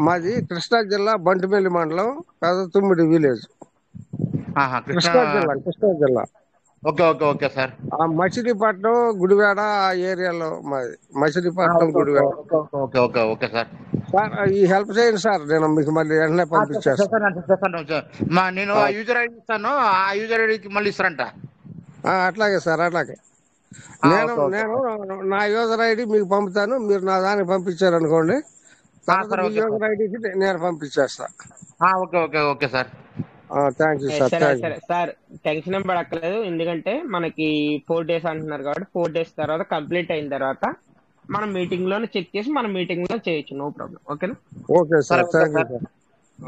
మాది కృష్ణా జిల్లా బంటిపల్లి మండలం పెదతుమ్మిడి విలేజ్, కృష్ణా జిల్లా. Okay sir. మచిలీపట్నం గుడివాడ ఆ ఏరియాలో మాది. మచిలీపట్నం గుడివాడ. Okay sir. ఈ హెల్ప్ చేయండి సార్, నేను మీకు మళ్ళీ వెంటనే పంపించేస్తాను. నేను ఆ యూజర్ ఐడి ఇస్తాను, ఆ యూజర్ ఐడికి మళ్ళీ ఇస్తారంట. అట్లాగే సార్, అట్లాగే. నేను నా యూజర్ ఐడి మీకు పంపుతాను, మీరు నా దానికి పంపించారనుకోండి, మీ యూజర్ ఐడికి నేను పంపించేస్తా. Okay sir. Thank you sir. Sir tension ఏం పడక్కలేదు, ఎందుకంటే మనకి 4 days అంటున్నారు కాబట్టి 4 days తర్వాత కంప్లీట్ అయిన తర్వాత మనం మీటింగ్ లోనే చెక్ చేసి మనం మీటింగ్ లో చేయొచ్చు, నో ప్రాబ్లం. ఓకేనా? Okay sir, thank you sir.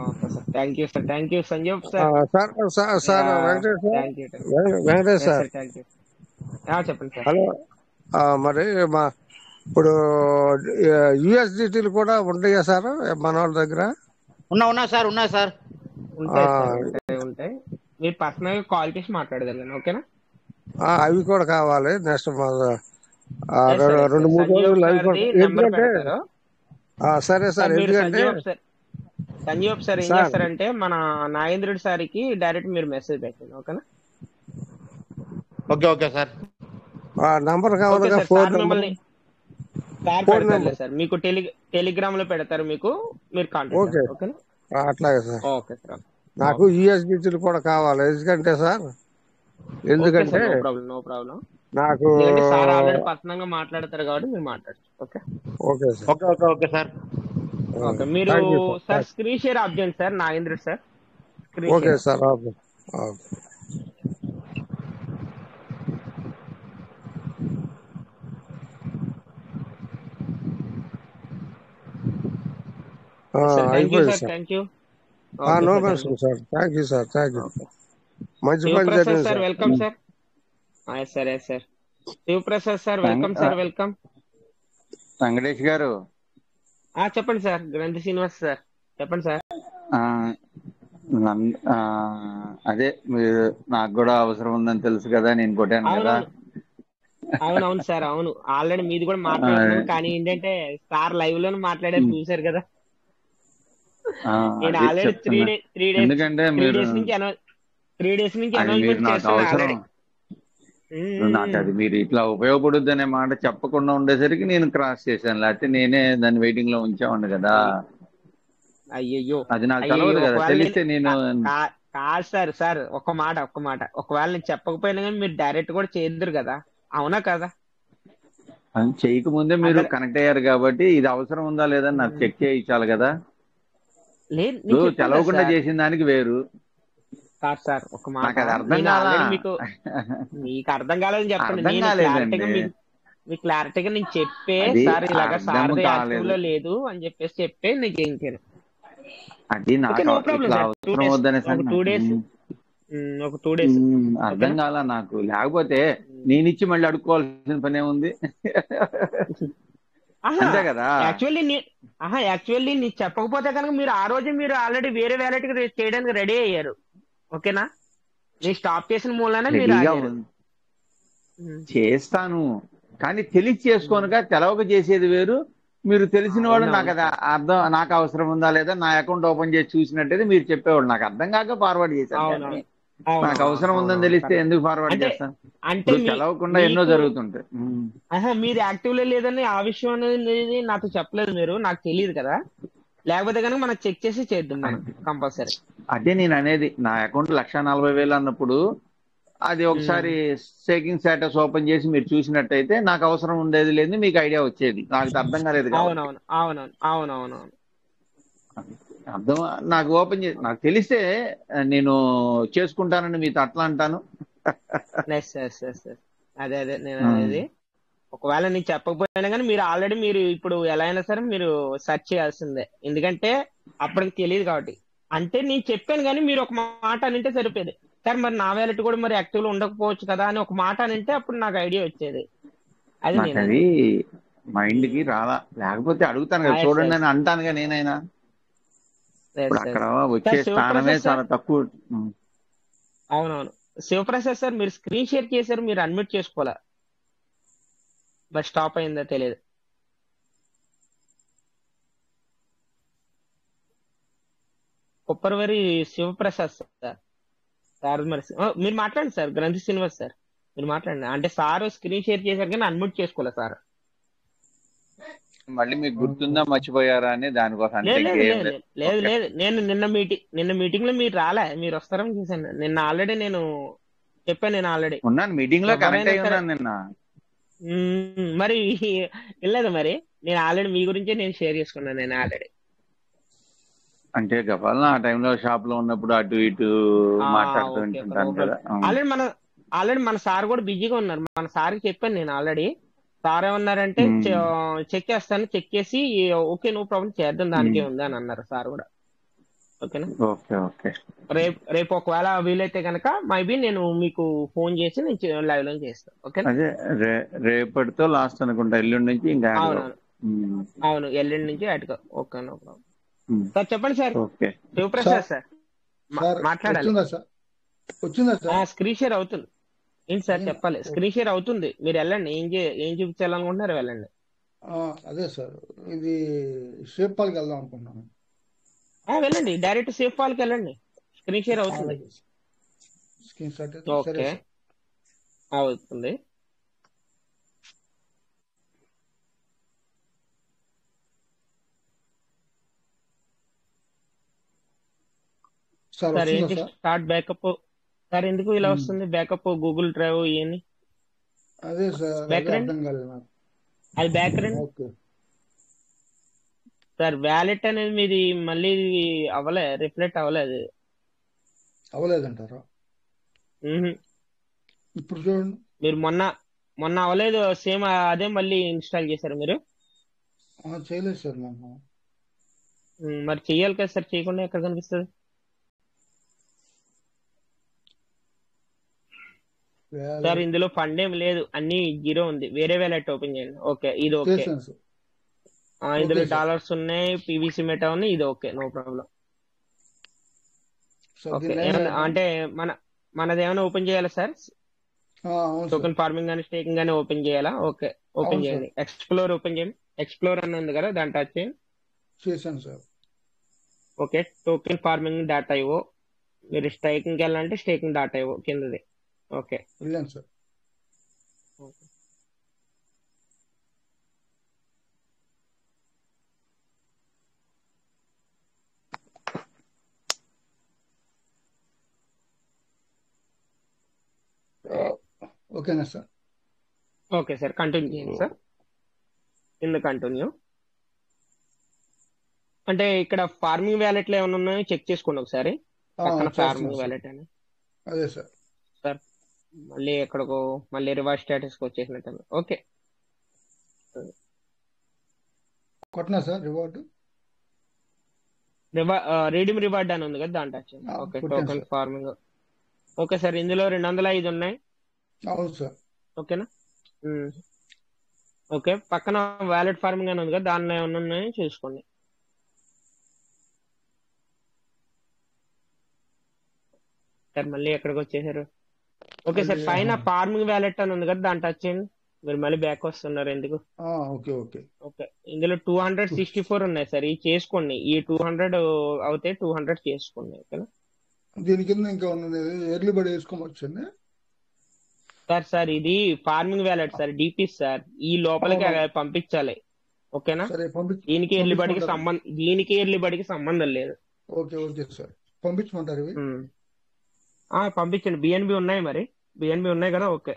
Okay sir, thank you sir. Thank you Sanjeev sir. Sir Venkatesh sir, thank you. చెప్పండి సార్. హలో. మరి ఇప్పుడు యూఎస్డిటీలు కూడా ఉంటాయా సార్ మన వాళ్ళ దగ్గర? ఉన్నాయి సార్. ఉంటాయి. మీరు పర్సనల్ గా కాల్ చేసి మాట్లాడగలను. ఓకేనా? అవి కూడా కావాలి. నెక్స్ట్ 2-3 రోజులు లైవ్. ఎందుకంటే సరే సార్, ఎందుకంటే సంజీవ్ సార్ ఏం చేస్తారంటే మన నాగేంద్రుడి సార్కి డైరెక్ట్ మీరు మెసేజ్ పెట్టండి. ఓకేనా? Okay sir. నంబర్ కావాలిగా, ఫోన్ నెంబర్ సార్ మీకు టెలిగ్రామ్ లో పెడతారు, మీరు కాంటాక్ట్. ఓకేనా? అట్లాగే సార్. Okay sir. నాకు యూఎస్డిటీలు కూడా కావాలి. ఎందుకంటే సార్, ఎందుకంటే నో ప్రాబ్లం, నాకు సార్ ఆల్రెడీ పర్సనల్ గా మాట్లాడతారు కాబట్టి మీరు మాట్లాడచ్చు. Okay sir. ఓకే, మీరు సార్ స్క్రీన్ షేర్ ఆఫ్ చేయండి sir, Nagendra sir. Okay sir. అయిపోయింది sir. No mention sir. Thank you sir, thank you. మంచి పని చేయండి sir. Welcome sir. Sir Shivaprasad sir, welcome sir. Welcome Venkatesh గారు. చెప్పండి సార్. గ్రంథి శ్రీనివాస్ సార్, చెప్పండి సార్. అదే మీరు నాకు కూడా అవసరం ఉందని తెలుసు కదా, నేను కొట్టాను కదా. అవునవును సార్, అవును. ఆల్రెడీ మీది కూడా మాట్లాడుతున్నాం, కానీ ఏంటంటే సార్ లైవ్ లోనే మాట్లాడారు, చూసారు కదా. నేను ఆల్రెడీ 3 days నుంచి అనౌన్స్ చేస్తాను ఆల్రెడీ. నాకు అది మీరు ఇట్లా ఉపయోగపడుద్ది అనే మాట చెప్పకుండా ఉండేసరికి నేను క్రాస్ చేశాను, లేకపోతే నేనే దాన్ని వెయిటింగ్ లో ఉంచాను కదా. అయ్యయ్యో అది నాకు అయ్యయ్యో తెలవదు కదా, ఒకవేళ నేను తెలిస్తే నేను కాదు సార్, ఒక్క మాట ఒకవేళ నేను చెప్పకపోయినా కానీ మీరు డైరెక్ట్ కూడా చేద్దరు కదా, అవునా కదా? అది చేయకముందే మీరు అదే కనెక్ట్ అయ్యారు కాబట్టి ఇది అవసరం ఉందా లేదా అని నాకు చెక్ చేయించాలి కదా. లేదు నేను నువ్వు చెప్పాను కదా తెలవకుండా సార్. చేసిన దానికి వేరు. సార్ ఒక మాట, నాకు అది అర్థం నేను కాలా. ఆల్రెడీ మీకు అర్థం కాలేదని చెప్పండి. అర్థం నేను క్లారిటీగా కాలేదండి. మీకు క్లారిటీగా నేను చెప్పే అది సార్ ఇలాగా అర్థం సార్ది యాక్టివ్ కాలేదు. లో లేదు అని చెప్పేసి చెప్పే నీకు ఇంకేను. అది ఓకే, నాకు నో ప్రాబ్లం ఇట్లా సార్. అవసరం వద్దనే ఒక సార్ 2 days, ఒక 2 days అర్థం ఓకేనా? కాలా నాకు. లేకపోతే నేనిచ్చి మళ్ళీ అడుక్కోవాల్సిన పనే ఉంది. ఆహా అంతే కదా. యాక్చువల్లీ నీకు చెప్పకపోతే కనుక మీరు ఆ రోజే మీరు ఆల్రెడీ వేరే వ్యాలెట్ చేయడానికి రెడీ అయ్యారు. ఓకేనా? నేను స్టాప్ చేసిన మూలన మీరు రెడీగా ఆగారు. చేస్తాను, కానీ తెలిసి చేసుకోనుక తెలవక చేసేది వేరు. మీరు తెలిసిన వాడు నాకు అవునవును అది సార్. అర్థం, నాకు అవసరం ఉందా లేదా, నా అకౌంట్ ఓపెన్ చేసి చూసినట్టయితే మీరు చెప్పేవాడు. నాకు అర్థం కాక ఫార్వర్డ్ చేశాను, కానీ అవునవును నాకు అవసరం ఉందని అవునవును తెలిస్తే కరెక్ట్. ఎందుకు ఫార్వర్డ్ అంటే చేస్తాను? అంటే ఇప్పుడు తెలవకుండా ఎన్నో మీకు జరుగుతుంటాయి. మీరు యాక్టివ్ లో లేదని ఆ విషయం అనేది నాతో చెప్పలేదు మీరు, నాకు తెలియదు కదా. లేకపోతే కనుక మనం చెక్ చేసి చేద్దాం మనం కంపల్సరీ. అదే నేను అనేది, నా అకౌంట్ 1,40,000 అన్నప్పుడు అది ఒకసారి సేకింగ్ స్టేటస్ ఓపెన్ చేసి మీరు చూసినట్టయితే నాకు అవసరం ఉండేది లేదు, మీకు ఐడియా వచ్చేది. నాకు అర్థం కాలేదు కాబట్టి. అవునవును అర్థం, నాకు ఓపెన్ చేసి నాకు తెలిస్తే నేను చేసుకుంటానని మీతో అట్లా అంటాను. అదే నేను అనేది, ఒకవేళ నీకు చెప్పకపోయినా కానీ మీరు ఆల్రెడీ మీరు ఇప్పుడు ఎలా అయినా సరే మీరు సెర్చ్ చేయాల్సిందే, ఎందుకంటే అప్పటికి తెలియదు కాబట్టి. అంటే నేను చెప్పాను కానీ మీరు ఒక మాట అనింటే సరిపోయేది. సార్ మరి నా వ్యాలెట్ కూడా మరి యాక్టివ్ లో ఉండకపోవచ్చు కదా అని ఒక మాట అనింటే అప్పుడు నాకు ఐడియా వచ్చేది. అది నాకు నేను అది అనేది. మైండ్ కి రాలా, లేకపోతే అడుగుతాను కదా, చూడండి అని అంటానుగా నేనైనా. ఇప్పుడు అక్కడ వచ్చే సార్ స్థానమే శివప్రసాద్ చాలా సార్, తక్కువ. అవునవును శివప్రసాద్ సార్, మీరు స్క్రీన్ షేర్ చేశారు, మీరు అన్మ్యూట్ చేసుకోవాలా, బట్ స్టాప్ అయిందో తెలియదు. కొప్పరవరి శివప్రసాద్ సార్ మరి మీరు మాట్లాడండి సార్. గ్రంథి శ్రీనివాస్ సార్ మీరు మాట్లాడండి. అంటే సార్ స్క్రీన్ షేర్ చేశారు కానీ అన్మ్యూట్ చేసుకోలే సార్. మళ్ళీ మీకు గుర్తుందా మర్చిపోయారా అని దానికోసం అంతే, లేదు ఇంకేం లేదు లేదు. లేదు ఓకే. లేదు నేను నిన్న మీటింగ్ లో మీరు రాలే, మీరు వస్తారని చూసాను. నిన్న ఆల్రెడీ నేను చెప్పాను, నేను ఆల్రెడీ ఉన్నాను, మీటింగ్ లో కనెక్ట్ ఎవరైనా అయి సరే ఉన్నాను నిన్న. మరి వెళ్ళలేదు. మరి నేను ఆల్రెడీ మీ గురించే నేను షేర్ చేసుకున్నాను. నేను ఆల్రెడీ అంటే గపాలను ఆ టైంలో షాప్ లో ఉన్నప్పుడు అటు ఇటు మాట్లాడుతూ ఓకే ఓకే, నో ఉంటుంటాను కదా. ప్రాబ్లం. ఆల్రెడీ మన సార్ కూడా బిజీగా ఉన్నారు. మన సార్కి చెప్పాను నేను ఆల్రెడీ. సార్ ఏమన్నారంటే చెక్ చేస్తాను, చెక్ చేసి ఓకే నో ప్రాబ్లం చేద్దాం, దానికే ఉంది అని అన్నారు సార్ కూడా. ఓకేనా? Okay okay. రేపు ఒకవేళ వీలైతే కనుక మేబీ నేను మీకు ఫోన్ చేసి నేను లైవ్ లో చేస్తాను. ఓకేనా? అదే రేపటితో లాస్ట్ అనుకుంటా, ఎల్లుండి నుంచి ఇంకా అవును ఎల్లుండి నుంచి అటుగా. Okay no problem sir. చెప్పండి సార్. ఓకే. శివప్రసాద్ సార్ మాట్లాడాలి. స్క్రీన్ షేర్ అవుతుంది ఏంటి సార్? చెప్పాలి. స్క్రీన్ షేర్ అవుతుంది, మీరు వెళ్ళండి. ఏం చూపించాలనుకుంటున్నారు వెళ్ళండి. అదే సార్, ఇది షేప్ పాల్కి వెళ్దాం అనుకుంటున్నాను. వెళ్ళండి, డైరెక్ట్ సేఫ్ పాల్కి వెళ్ళండి. స్క్రీన్ షేర్ అవుతుంది. స్క్రీన్ షాట్ ఓకే అవుతుంది. సార్ ఏంటి స్టార్ట్ బ్యాకప్ సార్? ఎందుకు ఇలా వస్తుంది బ్యాకప్? గూగుల్ డ్రైవ్ ఇవన్నీ అదే సార్, అర్థం కాలేదు నాకు. అది బ్యాక్ సార్. వ్యాలెట్ అనేది మీది మళ్ళీ రిఫ్లెక్ట్ అవ్వలేదంటారా? ఇప్పుడు చూడండి, మీరు మొన్న అవ్వలేదు. సేమ్ అదే మళ్ళీ ఇన్స్టాల్ చేశారు మీరు? చేయలేదు సార్ మొన్న. మరి చెయ్యాలి కదా సార్, చేయకుండా ఎక్కడ కనిపిస్తుంది? సార్ ఇందులో ఫండ్ ఏం లేదు, అన్ని జీరో ఉంది. వేరే వ్యాలెట్ ఓపెన్ చేయండి. ఓకే ఇది ఓకే. ఇందులో డాలర్స్ ఉన్నాయి, పీవీసీ మెటా ఉన్నాయి, ఇది ఓకే నో ప్రాబ్లం. ఓకే అంటే మనది ఏమైనా ఓపెన్ చేయాలా సార్? టోకెన్ ఫార్మింగ్ కానీ స్టేకింగ్ కానీ ఓపెన్ చేయాలా? ఓకే ఓపెన్ చేయండి. ఎక్స్ప్లోర్ ఓపెన్ చేయండి. ఎక్స్ప్లోర్ అని ఉంది కదా, దాని టచ్ చేయండి. చేశాను sir. Okay token farming dot IO. మీరు స్టేకింగ్ వెళ్ళాలంటే స్టేకింగ్ డాట్ ఐఓ కిందది. ఓకే వెళ్ళాను సార్. ఓకే. ఓకేనా సార్? ఓకే సార్, కంటిన్యూ చేయండి సార్. In continue. అంటే ఇక్కడ ఫార్మింగ్ వ్యాలెట్ లో ఏమైనా ఉన్నాయో చెక్ చేసుకోండి ఒకసారి. పక్కన చేస్తున్నాను ఫార్మింగ్ సార్. వ్యాలెట్ అని అదే సార్. సార్. మళ్ళీ ఎక్కడికో మళ్ళీ రివార్డ్ స్టేటస్ కి వచ్చేసినట్టు. ఓకే. కొట్టినా సార్ రివార్డు. రీడీమ్ రివార్డ్ అని ఉంది కదా, దాంట్లో వచ్చింది. ఓకే, కొట్టాను token sir. Farming. Okay sir, ఇందులో 205 ఉన్నాయి. అవును సార్. ఓకేనా? ఉమ్. ఓకే, పక్కన వ్యాలెట్ ఫార్మింగ్ అని ఉంది కదా, దానిలో ఏమైనా ఉన్నాయో చూసుకోండి. సార్ మళ్ళీ ఎక్కడికి వచ్చేసారు? ఓకే సార్, మళ్ళీ పైన ఫార్మింగ్ వ్యాలెట్ అని ఉంది కదా, దాని టచ్ చేయండి. మీరు మళ్ళీ బ్యాక్ వస్తున్నారు ఎందుకు? Okay okay. ఓకే, ఇందులో 264 ఉన్నాయి సార్. ఇవి చేసుకోండి. ఈ 200 అవుతే 200 చేసుకోండి. ఓకేనా దీని కింద ఇంకా ఉన్నది ఎర్లీ బడి వేసుకోవచ్చండి. సార్ ఇది farming wallet sir, DP sir. ఈ లోపలికి అవునవును. పంపించాలి. ఓకేనా? సరే దీనికి పంపించమంటారు. ఎర్లీ బడికి సంబంధం లేదు. ఓకే ఓకే సార్, పంపించమంటారు ఇవి. పంపించండి. బిఎన్బి ఉన్నాయి, మరి బిఎన్బి ఉన్నాయి కదా. Okay,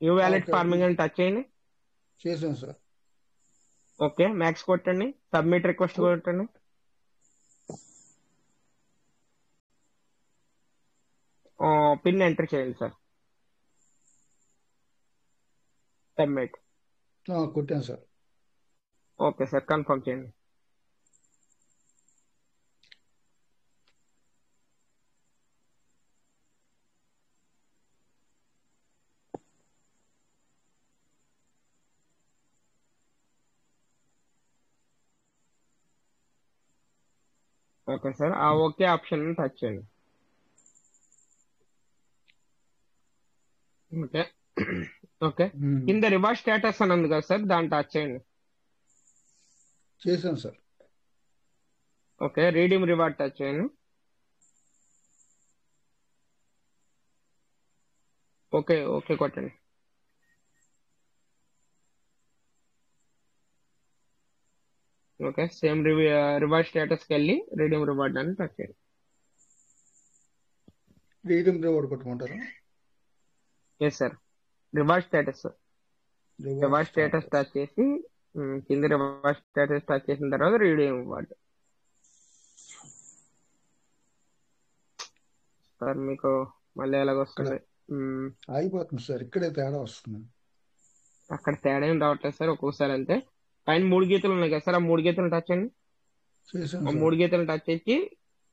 new wallet okay farming అని టచ్ చేయండి. చేసాను సార్. ఓకే, మ్యాక్స్ కొట్టండి. సబ్మిట్ రిక్వెస్ట్ కొట్టండి. పిన్ ఎంటర్ చేయండి సార్. సబ్మిట్. కొట్టాను సార్. ఓకే సార్, కన్ఫర్మ్ చేయండి. ఓకే సార్, ఆ ఓకే ఆప్షన్ టచ్ చేయండి. ఓకే. ఓకే, కింద రివార్డ్ స్టేటస్ అని ఉంది కదా సార్, దాన్ని టచ్ చేయండి. చేశాను sir. Okay, redeem reward touch చేయండి. ఓకే ఓకే కొట్టండి. ఓకే, సేమ్ రివార్డ్ స్టేటస్ కి వెళ్ళి రీడీమ్ రివార్డ్ అని టచ్ చేయండి. రీడీమ్ రివార్డ్ కొట్టమంటారా? Yes sir, reward status. Reward status touch చేసి కింద రివార్డ్ స్టేటస్ టచ్ చేసిన తర్వాత రీడీమ్ రివార్డ్. సార్ మీకు మళ్ళీ ఎలాగొస్తుంది? అయిపోతుంది సార్, ఇక్కడే తేడా వస్తుంది. అక్కడ తేడా ఏం రావట్లేదు సార్, ఒక్కొక్కసారి అంతే. పైన 3 గీతలు ఉన్నాయి కదా సార్, ఆ 3 గీతలు టచ్ చేయండి. చేశాను ఆ సార్. 3 గీతలు టచ్ చేసి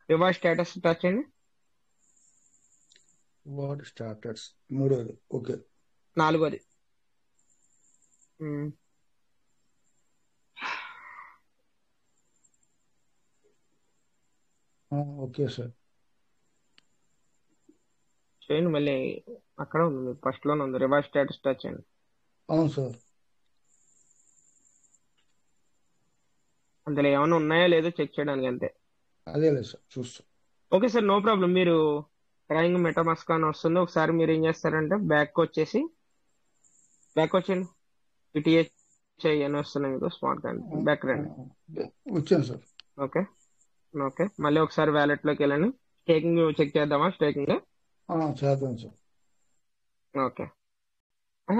రివార్డ్ స్టేటస్ టచ్ చేయండి. రివార్డ్ స్టాటస్ మూడోది. ఓకే. 4ది. Okay sir. చేయండి. మళ్ళీ అక్కడ ఉంది, ఫస్ట్ లోనే ఉంది, రివార్డ్ స్టేటస్ టచ్ చేయండి. అవును సార్. అందులో ఏమైనా ఉన్నాయో లేదో చెక్ చేయడానికి అంతే. అదే లేదు సార్, చూస్తా. Okay sir, no problem. మీరు ట్రయింగ్ మెటామాస్క్ అని వస్తుంది. ఒకసారి మీరు ఏం చేస్తారంటే బ్యాక్ వచ్చేసి వచ్చేయండి. ఇటీహెచ్ అని వస్తున్నాయి మీకు స్మార్ట్ కార్డ్. బ్యాక్ రండి. వచ్చాను సార్. ఓకే ఓకే, మళ్ళీ ఒకసారి వ్యాలెట్ లోకి వెళ్ళండి. స్టేకింగ్ చెక్ చేద్దామా? స్టేకింగ్ చేద్దాం సార్. ఓకే,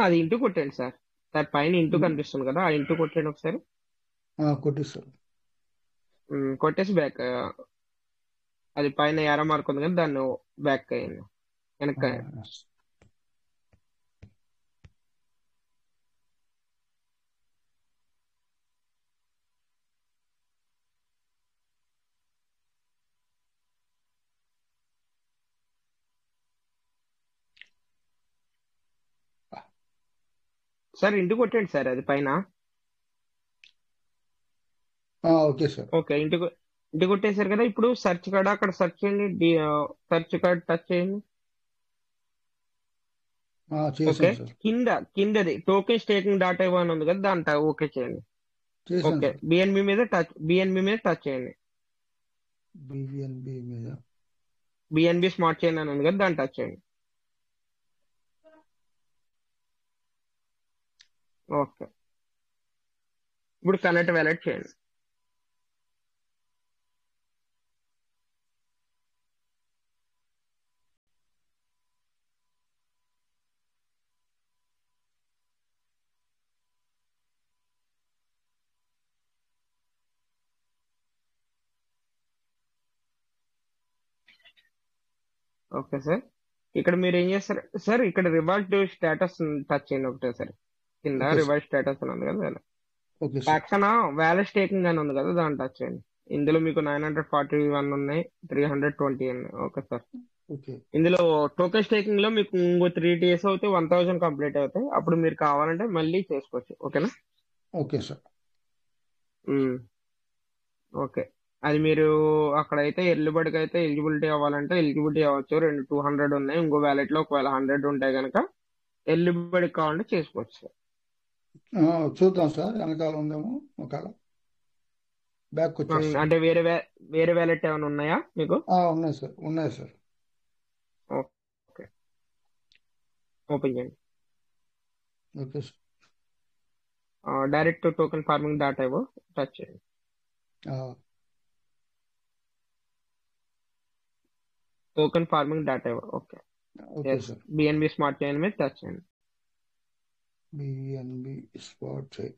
అది ఇంటూ కొట్టండి సార్. సార్ పైన ఇంటూ కనిపిస్తుంది కదా, ఆ ఇంటూ కొట్టండి ఒకసారి. కొట్టిస్తాను. కొట్టేసి బ్యాక్, అది పైన ఎర్ర మార్క్ ఉంది కదా, దాన్ని బ్యాక్ అయ్యండి, వెనక్కి అయ్యండి. సార్ ఇంటూ కొట్టండి సార్, అది పైన. Okay sir. ఓకే, ఇంటి కొట్టేశారు కదా. ఇప్పుడు సెర్చ్ కార్డ్ అక్కడ సెర్చ్ చేయండి. సెర్చ్ కార్డ్ టచ్ చేయండి. ఓకే, కిందది టోకెన్ స్టేకింగ్ డాటా ఇవ్వని ఉంది కదా, దాంట్లో ఓకే చేయండి. ఓకే, బిఎన్బి మీద టచ్ చేయండి. బిఎన్బి స్మార్ట్ చైన్ అని ఉంది కదా, దాన్ని టచ్ చేయండి. ఓకే, ఇప్పుడు కనెక్ట్ వ్యాలెట్ చేయండి. ఓకే సార్, ఇక్కడ మీరు ఏం చేస్తారు సార్, ఇక్కడ రివార్డ్ స్టేటస్ టచ్ చేయండి ఒకటే సార్. కింద ఓకే సార్. రివార్డ్ స్టేటస్ అని ఉంది కదా, ఓకే సార్. పక్కన వ్యాలెట్ స్టేకింగ్ అని ఉంది కదా, దాన్ని టచ్ చేయండి. ఇందులో మీకు 941 ఉన్నాయి, 320 ఉన్నాయి. ఓకే సార్, ఓకే ఇందులో టోకెన్ స్టేకింగ్ లో మీకు ఇంకో 3 days అవుతే 1000 కంప్లీట్ అవుతాయి. అప్పుడు మీరు కావాలంటే మళ్ళీ చేసుకోవచ్చు. ఓకేనా? Okay sir. Um, okay. అది మీరు అక్కడైతే ఎల్లుబడికి అయితే ఎలిజిబిలిటీ అవ్వాలంటే ఎలిజిబిలిటీ అవ్వచ్చు. 200 ఉన్నాయి. ఇంకో వ్యాలెట్ లో ఒకవేళ 100 ఉంటాయి కనుక ఎల్లుబడికి కావాలంటే చేసుకోవచ్చు సార్. చూద్దాం సార్, వెనకాల ఉందేమో ఒకవేళ బ్యాక్ వచ్చేస్తాం. అంటే వేరే వ్యాలెట్ ఏమైనా ఉన్నాయా మీకు? ఉన్నాయి సార్, ఉన్నాయి సార్. ఓకే, ఓపెన్ చేయండి. Okay sir. Direct token farming data touch చేయండి. Token farming data okay. Okay sir. BNB smart chain మీద టచ్ చేయండి. BNB spot chain.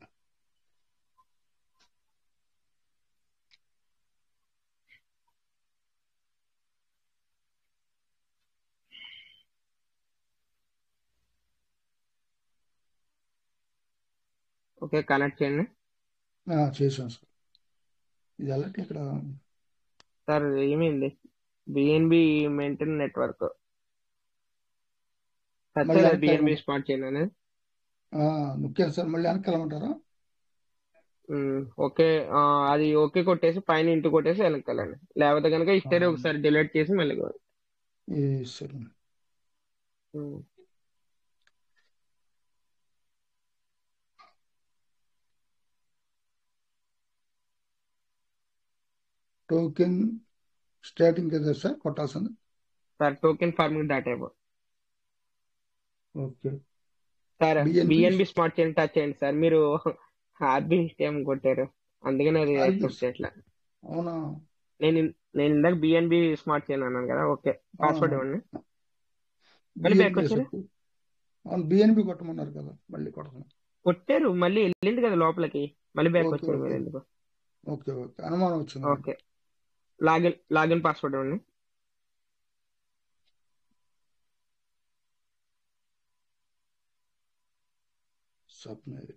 Okay, connect చేయండి. చేసాం సార్. ఇది అలాంటి ఇక్కడ సార్ ఏమైంది? BNB maintain network BNB smart chain అనేది నొక్కాను సార్. మళ్ళీ వెనక్కి ఓకే, అది ఓకే కొట్టేసి పైన ఇంటి కొట్టేసి వెనకాలండి. లేకపోతే కనుక హిస్టరీ ఒకసారి డిలీట్ చేసి మళ్ళీ సార్. టోకెన్ స్టార్టింగ్ కదా సార్ కొట్టాల్సింది? Sir token farming data okay sir. BNB smart chain touch చేయండి సార్. మీరు ఆర్బీ సిస్టమ్ కొట్టారు, అందుకని అది ఎట్లా. అవునా? నేను ఇందాక బిఎన్బి స్మార్ట్ చైన్ అన్నాను కదా. ఓకే, పాస్వర్డ్ ఇవ్వండి. మళ్ళీ బ్యాక్ వచ్చారు. బిఎన్బి కొట్టమన్నారు కదా, మళ్ళీ కొట్టారు, మళ్ళీ వెళ్ళింది కదా లోపలికి, మళ్ళీ బ్యాక్ వచ్చారు మీరు ఎందుకు? ఓకే ఓకే, అనుమానం వచ్చింది. ఓకే, లాగిన్ పాస్వర్డ్ ఇవ్వండి. సబ్మిట్.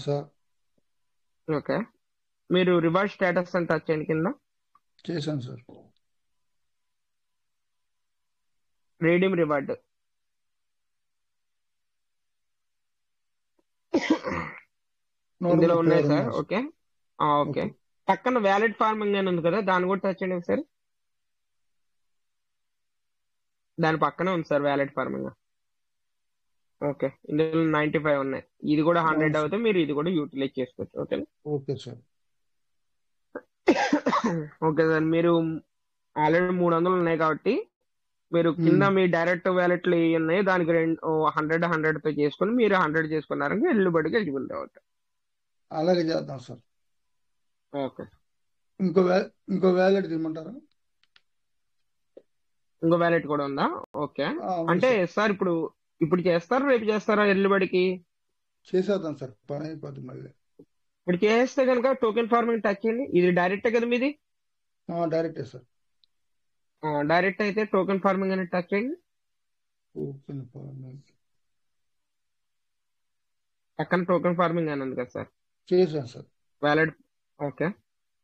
సార్. ఓకే, మీరు రివార్డ్ స్టేటస్ అని టచ్ చేయండి. కింద చేశాను సార్. రీడీమ్ రివార్డ్ ఇందులో ఉన్నాయి సార్. ఓకే ఓకే, పక్కన వ్యాలెట్ ఫార్మింగ్ అని ఉంది కదా, దాన్ని కూడా టచ్ చేయండి ఒకసారి. దాని పక్కనే ఉంది సార్ వ్యాలెట్ ఫార్మింగ్. ఓకే, ఇందులో 95 ఉన్నాయి. ఇది కూడా 100 అవుతే మీరు ఇది కూడా యూటిలైజ్ చేసుకోవచ్చు. Okay okay sir. Okay sir, మీరు ఆల్రెడీ 300 ఉన్నాయి కాబట్టి మీరు కింద మీ డైరెక్ట్ వ్యాలెట్లు ఉన్నాయి, దానికి 100 తో చేసుకుని మీరు 100 చేసుకున్నారంటే ఎల్లుబడికి ఎలిజిబిలిటీ అవుతాయి. అలాగే చేద్దాం సార్. ఓకే, ఇంకో వ్యాలెట్ తీయమంటారా? ఇంకో వ్యాలెట్ కూడా ఉందా? ఓకే, అంటే సార్ ఇప్పుడు చేస్తారా రేపు చేస్తారా ఎల్లుబడికి? చేసేద్దాం సార్, పని అయిపోద్ది. మళ్ళీ ఇప్పుడు చేస్తే కనుక టోకెన్ ఫార్మింగ్ టచ్ చేయండి. ఇది డైరెక్ట్ కదా మీది? డైరెక్టే సార్. డైరెక్ట్ అయితే టోకెన్ ఫార్మింగ్ అని టచ్ చేయండి. టోకెన్ ఫార్మింగ్ పక్కన టోకెన్ ఫార్మింగ్ అని ఉంది కదా సార్. చేశాను సార్. వ్యాలెట్ ఓకే,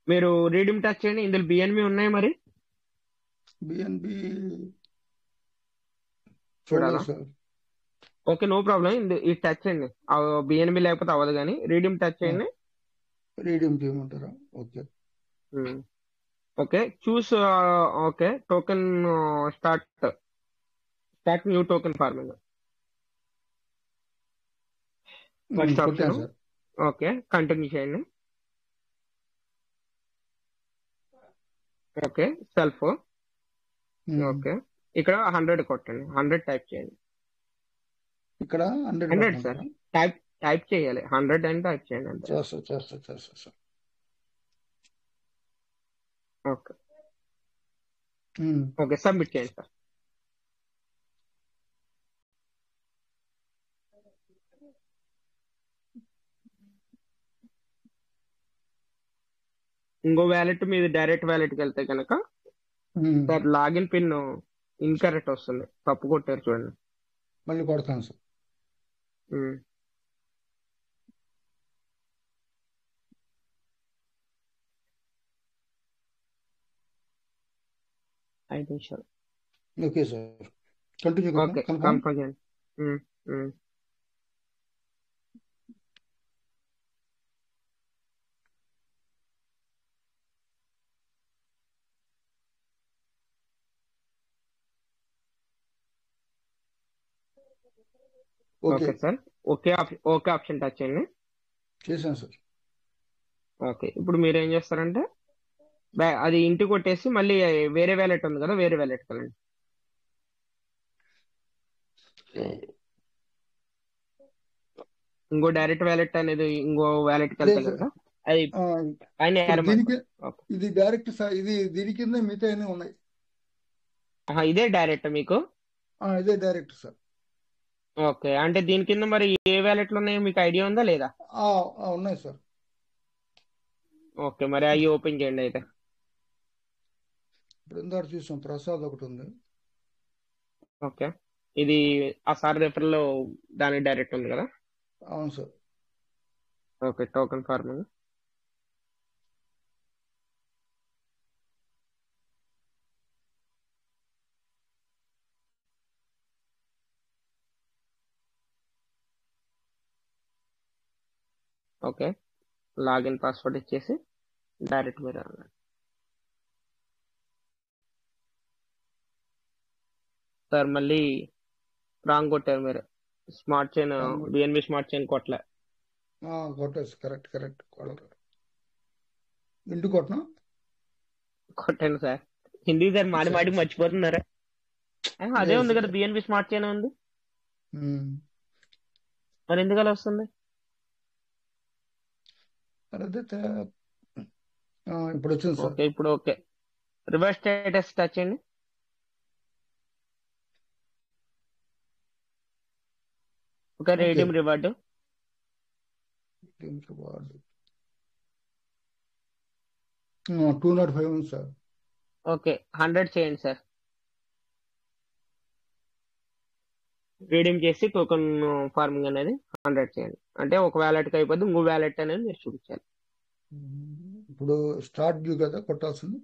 మీరు రీడీమ్ టచ్ చేయండి. ఇందులో బిఎన్బి ఉన్నాయి మరి? బిఎన్బి చూడాలా? సార్. Okay, no problem. ఇది టచ్ చేయండి. బిఎన్బి లేకపోతే అవ్వదు, కానీ రీడీమ్ టచ్ చేయండి. రీడీమ్ చేయమంటారా? Okay okay, choose. Okay, token start new token farming first option. Okay, continue చేయండి. ఓకే, సెల్ఫ్ ఓకే, ఇక్కడ 100 కొట్టండి, 100 టైప్ చేయండి. ఇక్కడ 100 100 సార్, కొట్టమంటారా? టైప్ టైప్ చేయాలి, 100 అని టైప్ చేయండి అంతే. చేస్తా సార్. ఓకే ఓకే, సబ్మిట్ చేయండి సార్. ఇంకో వ్యాలెట్ మీది డైరెక్ట్ వ్యాలెట్కి వెళ్తే కనుక సార్ లాగిన్ పిన్ ఇన్కరెక్ట్ వస్తుంది, తప్పు కొట్టారు చూడండి. మళ్ళీ కొడతాను సార్. ఉమ్. 5 నిమిషాలు. Okay sir, continue okay, confirm. Confirm చేయండి. Um, um. Okay okay sir, okay option touch చేయండి. చేశాను సార్. ఓకే, ఇప్పుడు మీరు ఏం చేస్తారంటే అది ఇంటికి కొట్టేసి మళ్ళీ వేరే వ్యాలెట్ ఉంది కదా, వేరే వ్యాలెట్ వెళ్ళండి. ఇంకో డైరెక్ట్ వ్యాలెట్ అనేది ఇంకో వ్యాలెట్కి వెళ్తే లేదు కనుక సార్. అది ఆ, పైన ఇప్పుడు arrow mark దీనికి ఉంది. ఓకే. ఇది డైరెక్ట్ ఇది దీని కింద మిగతా అన్నీ ఉన్నాయి. ఇదే డైరెక్ట్ మీకు. ఇదే డైరెక్ట్ సార్. ఓకే, అంటే దీని కింద మరి ఏ వ్యాలెట్లు ఉన్నాయో మీకు ఐడియా ఉందా లేదా? ఉన్నాయి సార్. ఓకే, మరి అవి ఓపెన్ చేయండి అయితే. ఇప్పుడు ఇందాక చూసాం, ప్రసాద్ ఒకటి ఉంది. ఓకే, ఇది ఆ సార్ రెఫర్ లో దాని డైరెక్ట్ ఉంది కదా. అవును sir. Okay, token farming. Okay, login password ఇచ్చేసి డైరెక్ట్ మీరు అన్నారు. సార్ మళ్ళీ రాంగ్ కొట్టారు మీరు. Smart chain, BNB smart chain కొట్టలే. కొట్టేసి కరెక్ట్ కొడతారు. ఇంటి కొట్టనా? కొట్టాను సార్. హిందీ సార్ మాడి మాడికి మర్చిపోతున్నారా? అదే ఉంది కదా, బిఎన్బి స్మార్ట్ చైన్ ఉంది. మరి ఎందుకు అలా వస్తుంది? ఇప్పుడు వచ్చింది సార్. ఓకే, ఇప్పుడు ఓకే. రివర్స్ స్టేటస్ టచ్ చేయండి. ఓకే, రేడియం రివార్డు 205 ఉంది సార్. ఓకే, 100 చేయండి సార్. రీడీమ్ చేసి టోకెన్ ఫార్మింగ్ అనేది 100 చేయండి. అంటే ఒక వ్యాలెట్కి అయిపోద్ది, ఇంకో వ్యాలెట్ అనేది మీరు చూపించాలి. ఇప్పుడు స్టార్ట్ డ్యూ కదా కొట్టాల్సింది.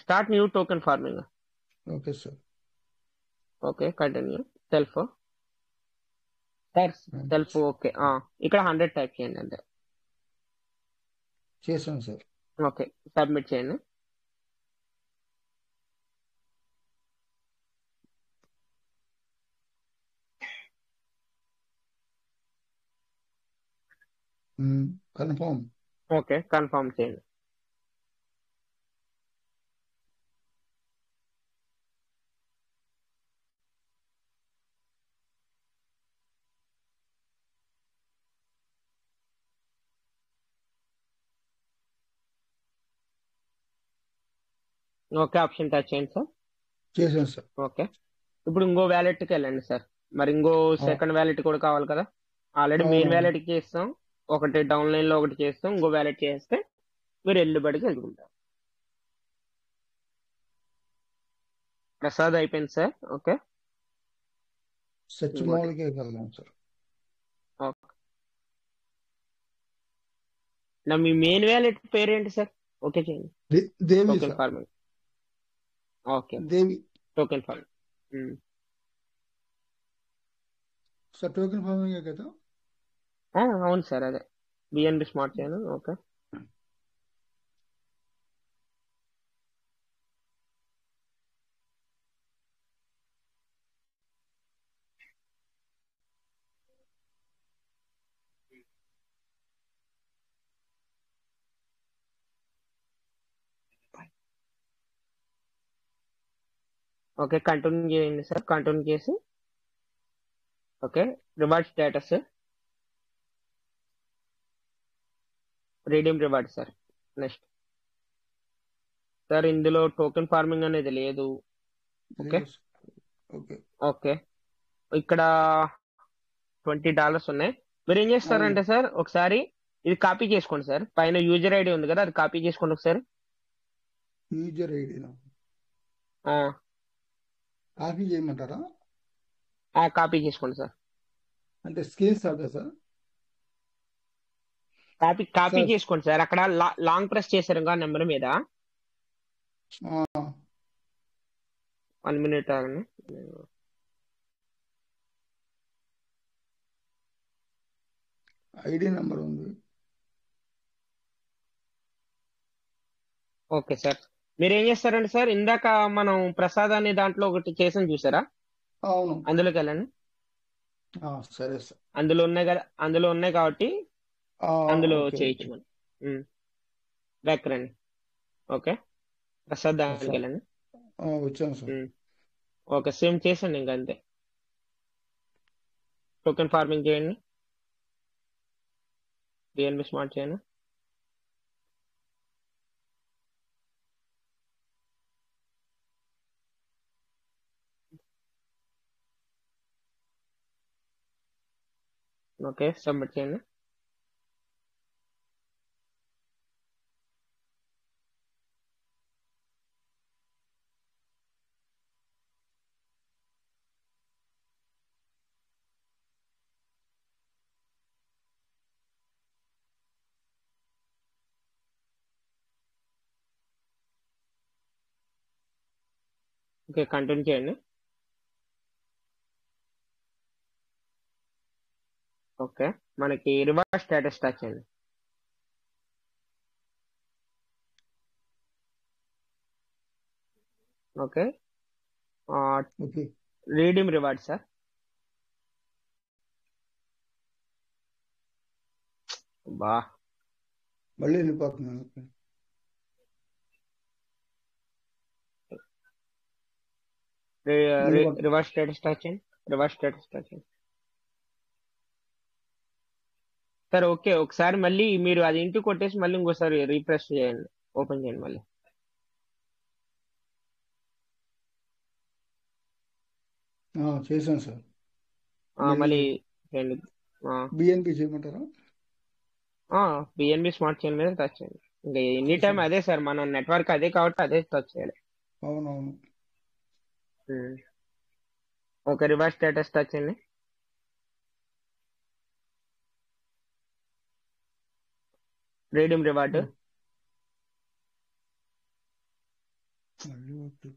Start new token farming. Okay sir. Okay, continue. Self okay. ఇక్కడ 100 టైప్ చేయండి అంతే. చేశాను సార్. ఓకే, సబ్మిట్ చేయండి. కన్ఫర్మ్. ఓకే, కన్ఫర్మ్ చేయండి. ఓకే, ఆప్షన్ టచ్ చేయండి సార్. చేశాను సార్. ఓకే, ఇప్పుడు ఇంకో వ్యాలెట్కి వెళ్ళండి సార్. మరి ఇంకో సెకండ్ వ్యాలెట్ కూడా కావాలి కదా. ఆల్రెడీ మెయిన్ వ్యాలెట్కి చేస్తాం, ఒకటి డౌన్ లైన్ లో ఒకటి చేస్తాం, ఇంకో వ్యాలెట్ చేస్తే మీరు ఎల్లుబడికి వెళ్తుంటారు. ప్రసాద్ అయిపోయింది సార్. ఓకే, సచ్ మాల్కే వెళ్దాం సార్. ఓకే, నా మీ మెయిన్ వ్యాలెట్ పేరు ఏంటి సార్? ఓకే చేయండి. DeFi token sir. Farming. Okay, DeFi token farming. Sir token farming కదా. అవును సార్, అదే BNB smart chain. Okay, okay, continue చేయండి సార్. కంటిన్యూ చేసి okay, reward status, redeem reward sir. Next sir, ఇందులో token farming అనేది లేదు. Okay లేదు sir. Okay. Okay, ఇక్కడ $20 ఉన్నాయి. మీరు ఏం అవును. చేస్తారంటే సార్, ఒకసారి ఇది కాపీ చేసుకోండి సార్. పైన యూజర్ ఐడి ఉంది కదా, అది కాపీ చేసుకోండి ఒకసారి. యూజర్ ఐడినా ఆ, కాపీ చేయమంటారా? కాపీ చేసుకోండి సార్. అంటే screen shot sir? Copy sir చేసుకోండి సార్. అక్కడ లాంగ్ ప్రెస్ చేశారు కదా నెంబర్ మీద. ఆ, 1 minute ఆగండి. ఐడి నెంబర్ ఉంది. ఓకే సార్, మీరు ఏం చేస్తారంటే సార్, ఇందాక మనం ప్రసాద్ అనే దాంట్లో ఒకటి చేసాం చూసారా, అవును. అందులోకి వెళ్ళండి. సరే సార్. అందులో ఉన్నాయి కదా, అందులో ఉన్నాయి కాబట్టి అందులో ఓకే చేయొచ్చు ఓకే. మనం. బ్యాక్ రండి. ఓకే, ప్రసాద్ దానికి సార్ వెళ్ళండి. వచ్చాను సార్. ఓకే, సేమ్ చేసండి ఇంకా అంతే. టోకెన్ ఫార్మింగ్ చేయండి, బిఎన్బి స్మార్ట్ చేయండి. ఓకే, సబ్మిట్ చేయండి. ఓకే, కంటిన్యూ చేయండి. ఓకే, మనకి రివార్డ్ స్టేటస్ టచ్ చేయండి. Okay, okay. Redeem reward sir. బా, మళ్ళీ వెళ్ళిపోతున్నాను. ఓకే. మళ్ళీ రివార్డ్ స్టేటస్ టచ్ చేయండి. రివార్డ్ స్టేటస్ టచ్ చేయండి సార్. ఓకే, ఒకసారి మళ్ళీ మీరు అది ఇంటూ కొట్టేసి మళ్ళీ ఇంకోసారి రీఫ్రెష్ చేయండి, ఓపెన్ చేయండి మళ్ళీ. చేశాను సార్. మళ్ళీ మళ్ళీ చేయండి. బిఎన్పి చేయమంటారా? బిఎన్బి స్మార్ట్ చైన్ మీద టచ్ చేయండి. ఇంకా ఎనీ టైం చేశాను. అదే సార్, మన నెట్వర్క్ అదే కాబట్టి అదే టచ్ చేయాలి. అవునవును. ఓకే, రివార్డ్ స్టేటస్ టచ్ చేయండి. Redeem reward. మళ్ళీ ఓకే.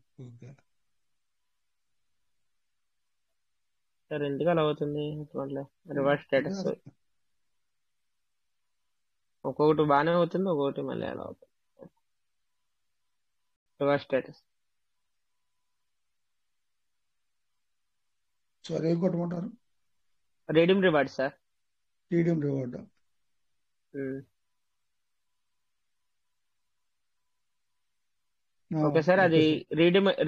సార్ ఎందుకు అలా అవుతుంది? రివార్డ్ స్టేటస్ ఒక్కొక్కటి బాగానే అవుతుంది, ఒక్కొక్కటి మళ్ళీ అలా అవుతుంది. రివార్డ్ స్టేటస్ సార్ ఏం కొట్టమంటారు? Redeem reward sir. TDM reward. Okay sir, అది ఓకే సార్.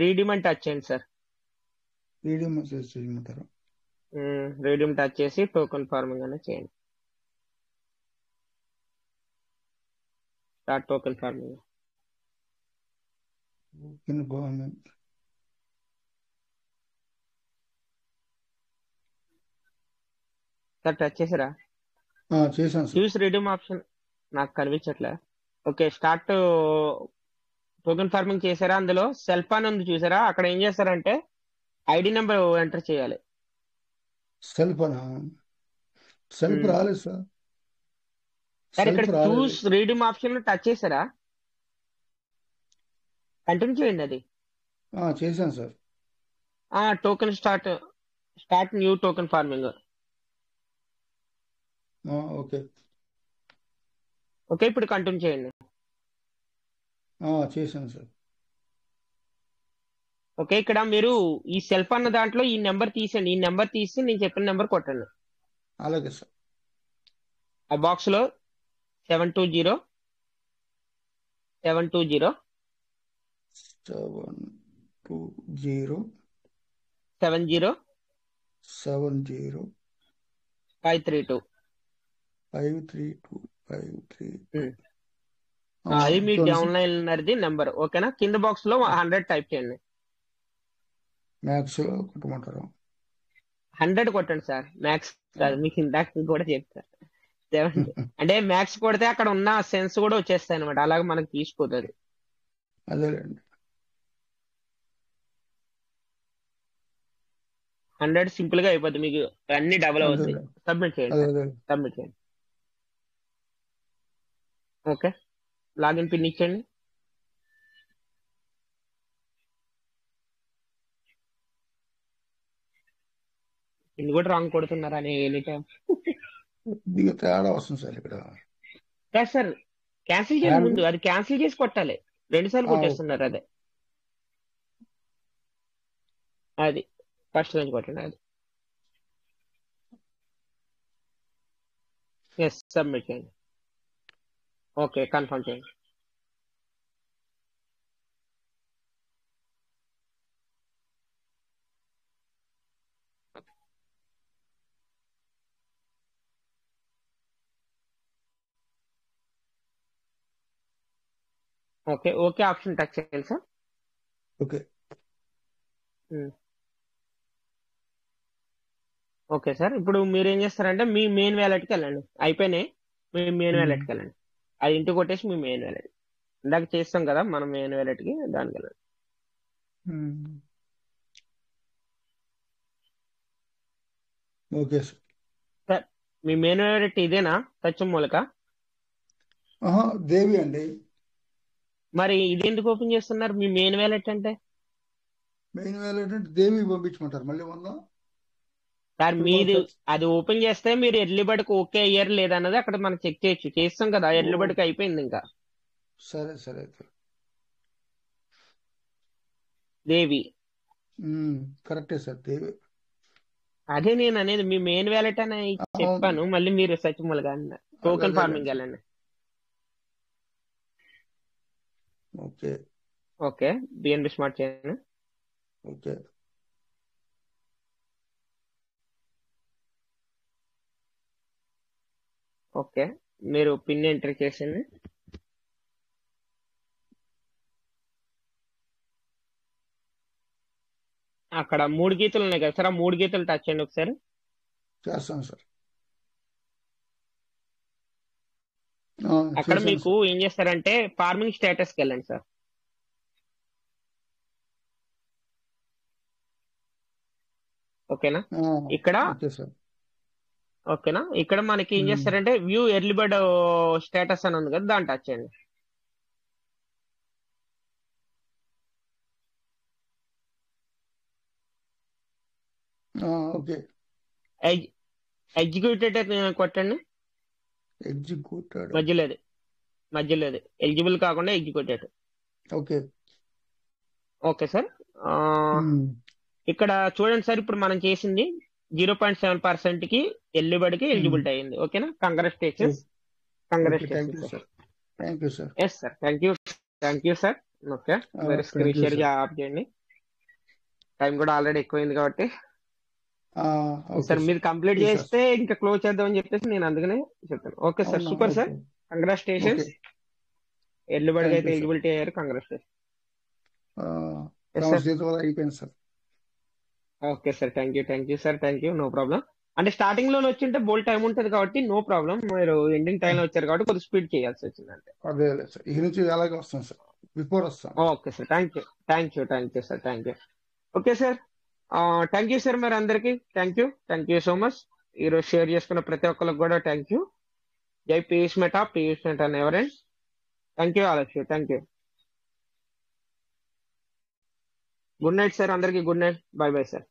రీడీమ్ అని టచ్ చేయండి సార్. టీడీఎం మెసేజ్ చేయమంటారా? రీడీమ్ టచ్ చేసి టోకెన్ ఫార్మింగ్ అనేది చేయండి. Start token farming. ఓకే, బాగుంది. సార్ టచ్ చేసారా? చేశాను సార్. యూస్ రీడీమ్ ఆప్షన్ నాకు కనిపించట్లే. ఓకే, స్టార్ట్ టోకెన్ ఫార్మింగ్ చేశారా? అందులో సెల్ఫ్ అని ఉంది చూసారా, అక్కడ ఏం చేస్తారంటే ఐడి నెంబర్ ఎంటర్ చేయాలి. సెల్ఫ్ రాలేదు సార్. సార్ ఇక్కడ సెల్ఫ్ రాలేదు. చూస్ రీడీమ్ ఆప్షన్ టచ్ చేశారా? కంటిన్యూ చేయండి అది. చేశాను sir. Token start new token farming. Okay. Okay, ఇప్పుడు కంటిన్యూ చేయండి. చేశాను సార్. ఓకే, ఇక్కడ మీరు ఈ సెల్ఫ్ అన్న దాంట్లో ఈ నెంబర్ తీసేయండి. ఈ నెంబర్ తీసి నేను చెప్పిన నెంబర్ కొట్టండి. అలాగే సార్. ఆ బాక్స్ లో 720 720 520 70 70 532. 532 532. అది మీ చూడండి సార్, డౌన్లైనర్ది నెంబర్. ఓకేనా? కింద బాక్స్ లో 100 టైప్ చేయండి. మ్యాథ్స్ కొట్టమంటారు. 100 కొట్టండి సార్, మ్యాథ్స్ కాదు. మీకు ఇందాక కూడా చెప్తారు 70. అంటే మ్యాథ్స్ కొడితే అక్కడ ఉన్న సెన్స్ కూడా వచ్చేస్తాయి అనమాట, అలాగే మనకి తీసిపోతుంది. అదేలేండి. 100 సింపుల్ గా అయిపోద్ది, మీకు అన్ని డబుల్ అవుతాయి. అదేలే సబ్మిట్ చేయండి అదే సార్, అదే. సబ్మిట్ చేయండి. ఓకే, లాగిన్ పిన్ ఇచ్చండి. పిన్ కూడా రాంగ్ కొడుతున్నారా అని ఎనీ టైం. కొద్దిగా తేడా వస్తుంది సార్ ఇక్కడ. కాదు సార్, క్యాన్సిల్ చేయండి ముందు, అది క్యాన్సిల్ చేసి కొట్టాలి. 2 సార్లు కొట్టేస్తున్నారు. అదే అది ఫస్ట్ నుంచి కొట్టండి. అది ఎస్, సబ్మిట్ చేయండి. ఓకే, కన్ఫర్మ్ చేయండి. ఓకే, ఓకే ఆప్షన్ టచ్ చేయాలి సార్. ఓకే. ఓకే సార్, ఇప్పుడు మీరు ఏం చేస్తారంటే మీ మెయిన్ వ్యాలెట్కి వెళ్ళండి. అయిపోయినాయి, మీ మెయిన్ వ్యాలెట్కి వెళ్ళండి. అది ఇంటికి కొట్టేసి మీ మెయిన్ వ్యాలెట్ ఇందాక చేస్తాం కదా మనం మెయిన్ వ్యాలెట్కి, దానికి వెళ్ళండి. Okay sir. సార్ మీ మెయిన్ వ్యాలెట్ ఇదేనా, సత్యం మూలక? దేవి అండి. మరి ఇది ఎందుకు ఓపెన్ చేస్తున్నారు మీ మెయిన్ వ్యాలెట్ అంటే? మెయిన్ వ్యాలెట్ అంటే దేవి పంపించమంటారు మళ్ళీ వంద. సార్ మీది అది ఓపెన్ చేస్తే మీరు ఎర్లీ బర్డ్కి ఓకే అయ్యారు లేదన్నది అక్కడ మనం చెక్ చేయొచ్చు. చేస్తాం కదా, ఎర్లీ బర్డ్కి అయిపోయింది ఇంకా. సరే సరే అయితే. దేవి కరెక్టే సార్, దేవి. అదే నేను అనేది, మీ మెయిన్ వ్యాలెట్ అని చెప్పాను, మళ్ళీ మీరు సచిమల్గా టోకెన్ ఫార్మింగ్ వెళ్ళండి. ఓకే ఓకే, బిఎన్బి స్మార్ట్ చేయండి. ఓకే. ఓకే, మీరు పిన్ ఎంటర్ చేసింది. అక్కడ 3 గీతలు ఉన్నాయి కదా సార్, ఆ 3 గీతలు టచ్ చేయండి ఒకసారి. చేస్తాను సార్. అక్కడ మీకు ఏం చేస్తారంటే ఫార్మింగ్ స్టేటస్కి వెళ్ళండి సార్. ఓకేనా? ఇక్కడ ఓకేనా, ఇక్కడ మనకి ఏం చేస్తారంటే వ్యూ ఎర్లీ బర్డ్ స్టేటస్ అని ఉంది కదా, దాన్ని టచ్ చేయండి. ఓకే. ఎగ్జిక్యూటెడ్ కొట్టండి. ఎగ్జిక్యూటెడ్ మధ్యలో ఎలిజిబుల్ కాకుండా ఎగ్జిక్యూటెడ్. ఓకే. ఓకే సార్, ఇక్కడ చూడండి సార్, ఇప్పుడు మనం చేసింది 0.7% కి ఎర్లీ బర్డ్ కి ఎలిజిబిలిటీ అయ్యింది. ఓకేనా? Congratulations. Thank you sir. Yes sir, thank you sir. Okay, మీరు స్క్రీన్ షేర్ ఆఫ్ చేయండి. టైం కూడా ఆల్రెడీ ఎక్కువైంది కాబట్టి సార్ మీరు కంప్లీట్ చేస్తే ఇంకా క్లోజ్ చేద్దామని చెప్పేసి నేను అందుకనే చెప్తాను. Okay sir, super sir, congratulations. Early bird అయితే ఎలిజిబిలిటీ అయ్యారు, కంగ్రాచులేషన్స్. అయిపోయింది sir. Okay sir, thank you sir, no problem. అంటే స్టార్టింగ్ లో వచ్చింటే బోల్ టైం ఉంటుంది కాబట్టి నో ప్రాబ్లం. మీరు ఎండింగ్ టైం లో వచ్చారు కాబట్టి కొద్దిగా స్పీడ్ చేయాల్సి వచ్చింది అంటే. అదే సార్, ఈ నుంచి అలాగే వస్తాను సార్, బిఫోర్ వస్తాను. Okay sir, thank you sir, thank you. Okay sir, thank you sir. మరి అందరికి థ్యాంక్ యూ సో మచ్. ఈరోజు షేర్ చేసుకున్న ప్రతి ఒక్కరికి కూడా థ్యాంక్ యూ. జై పీయూష్ మెటా అండ్ ఎవరెండ్. Thank you all of you. Thank you. Good night sir అందరికి. Good night. Bye sir.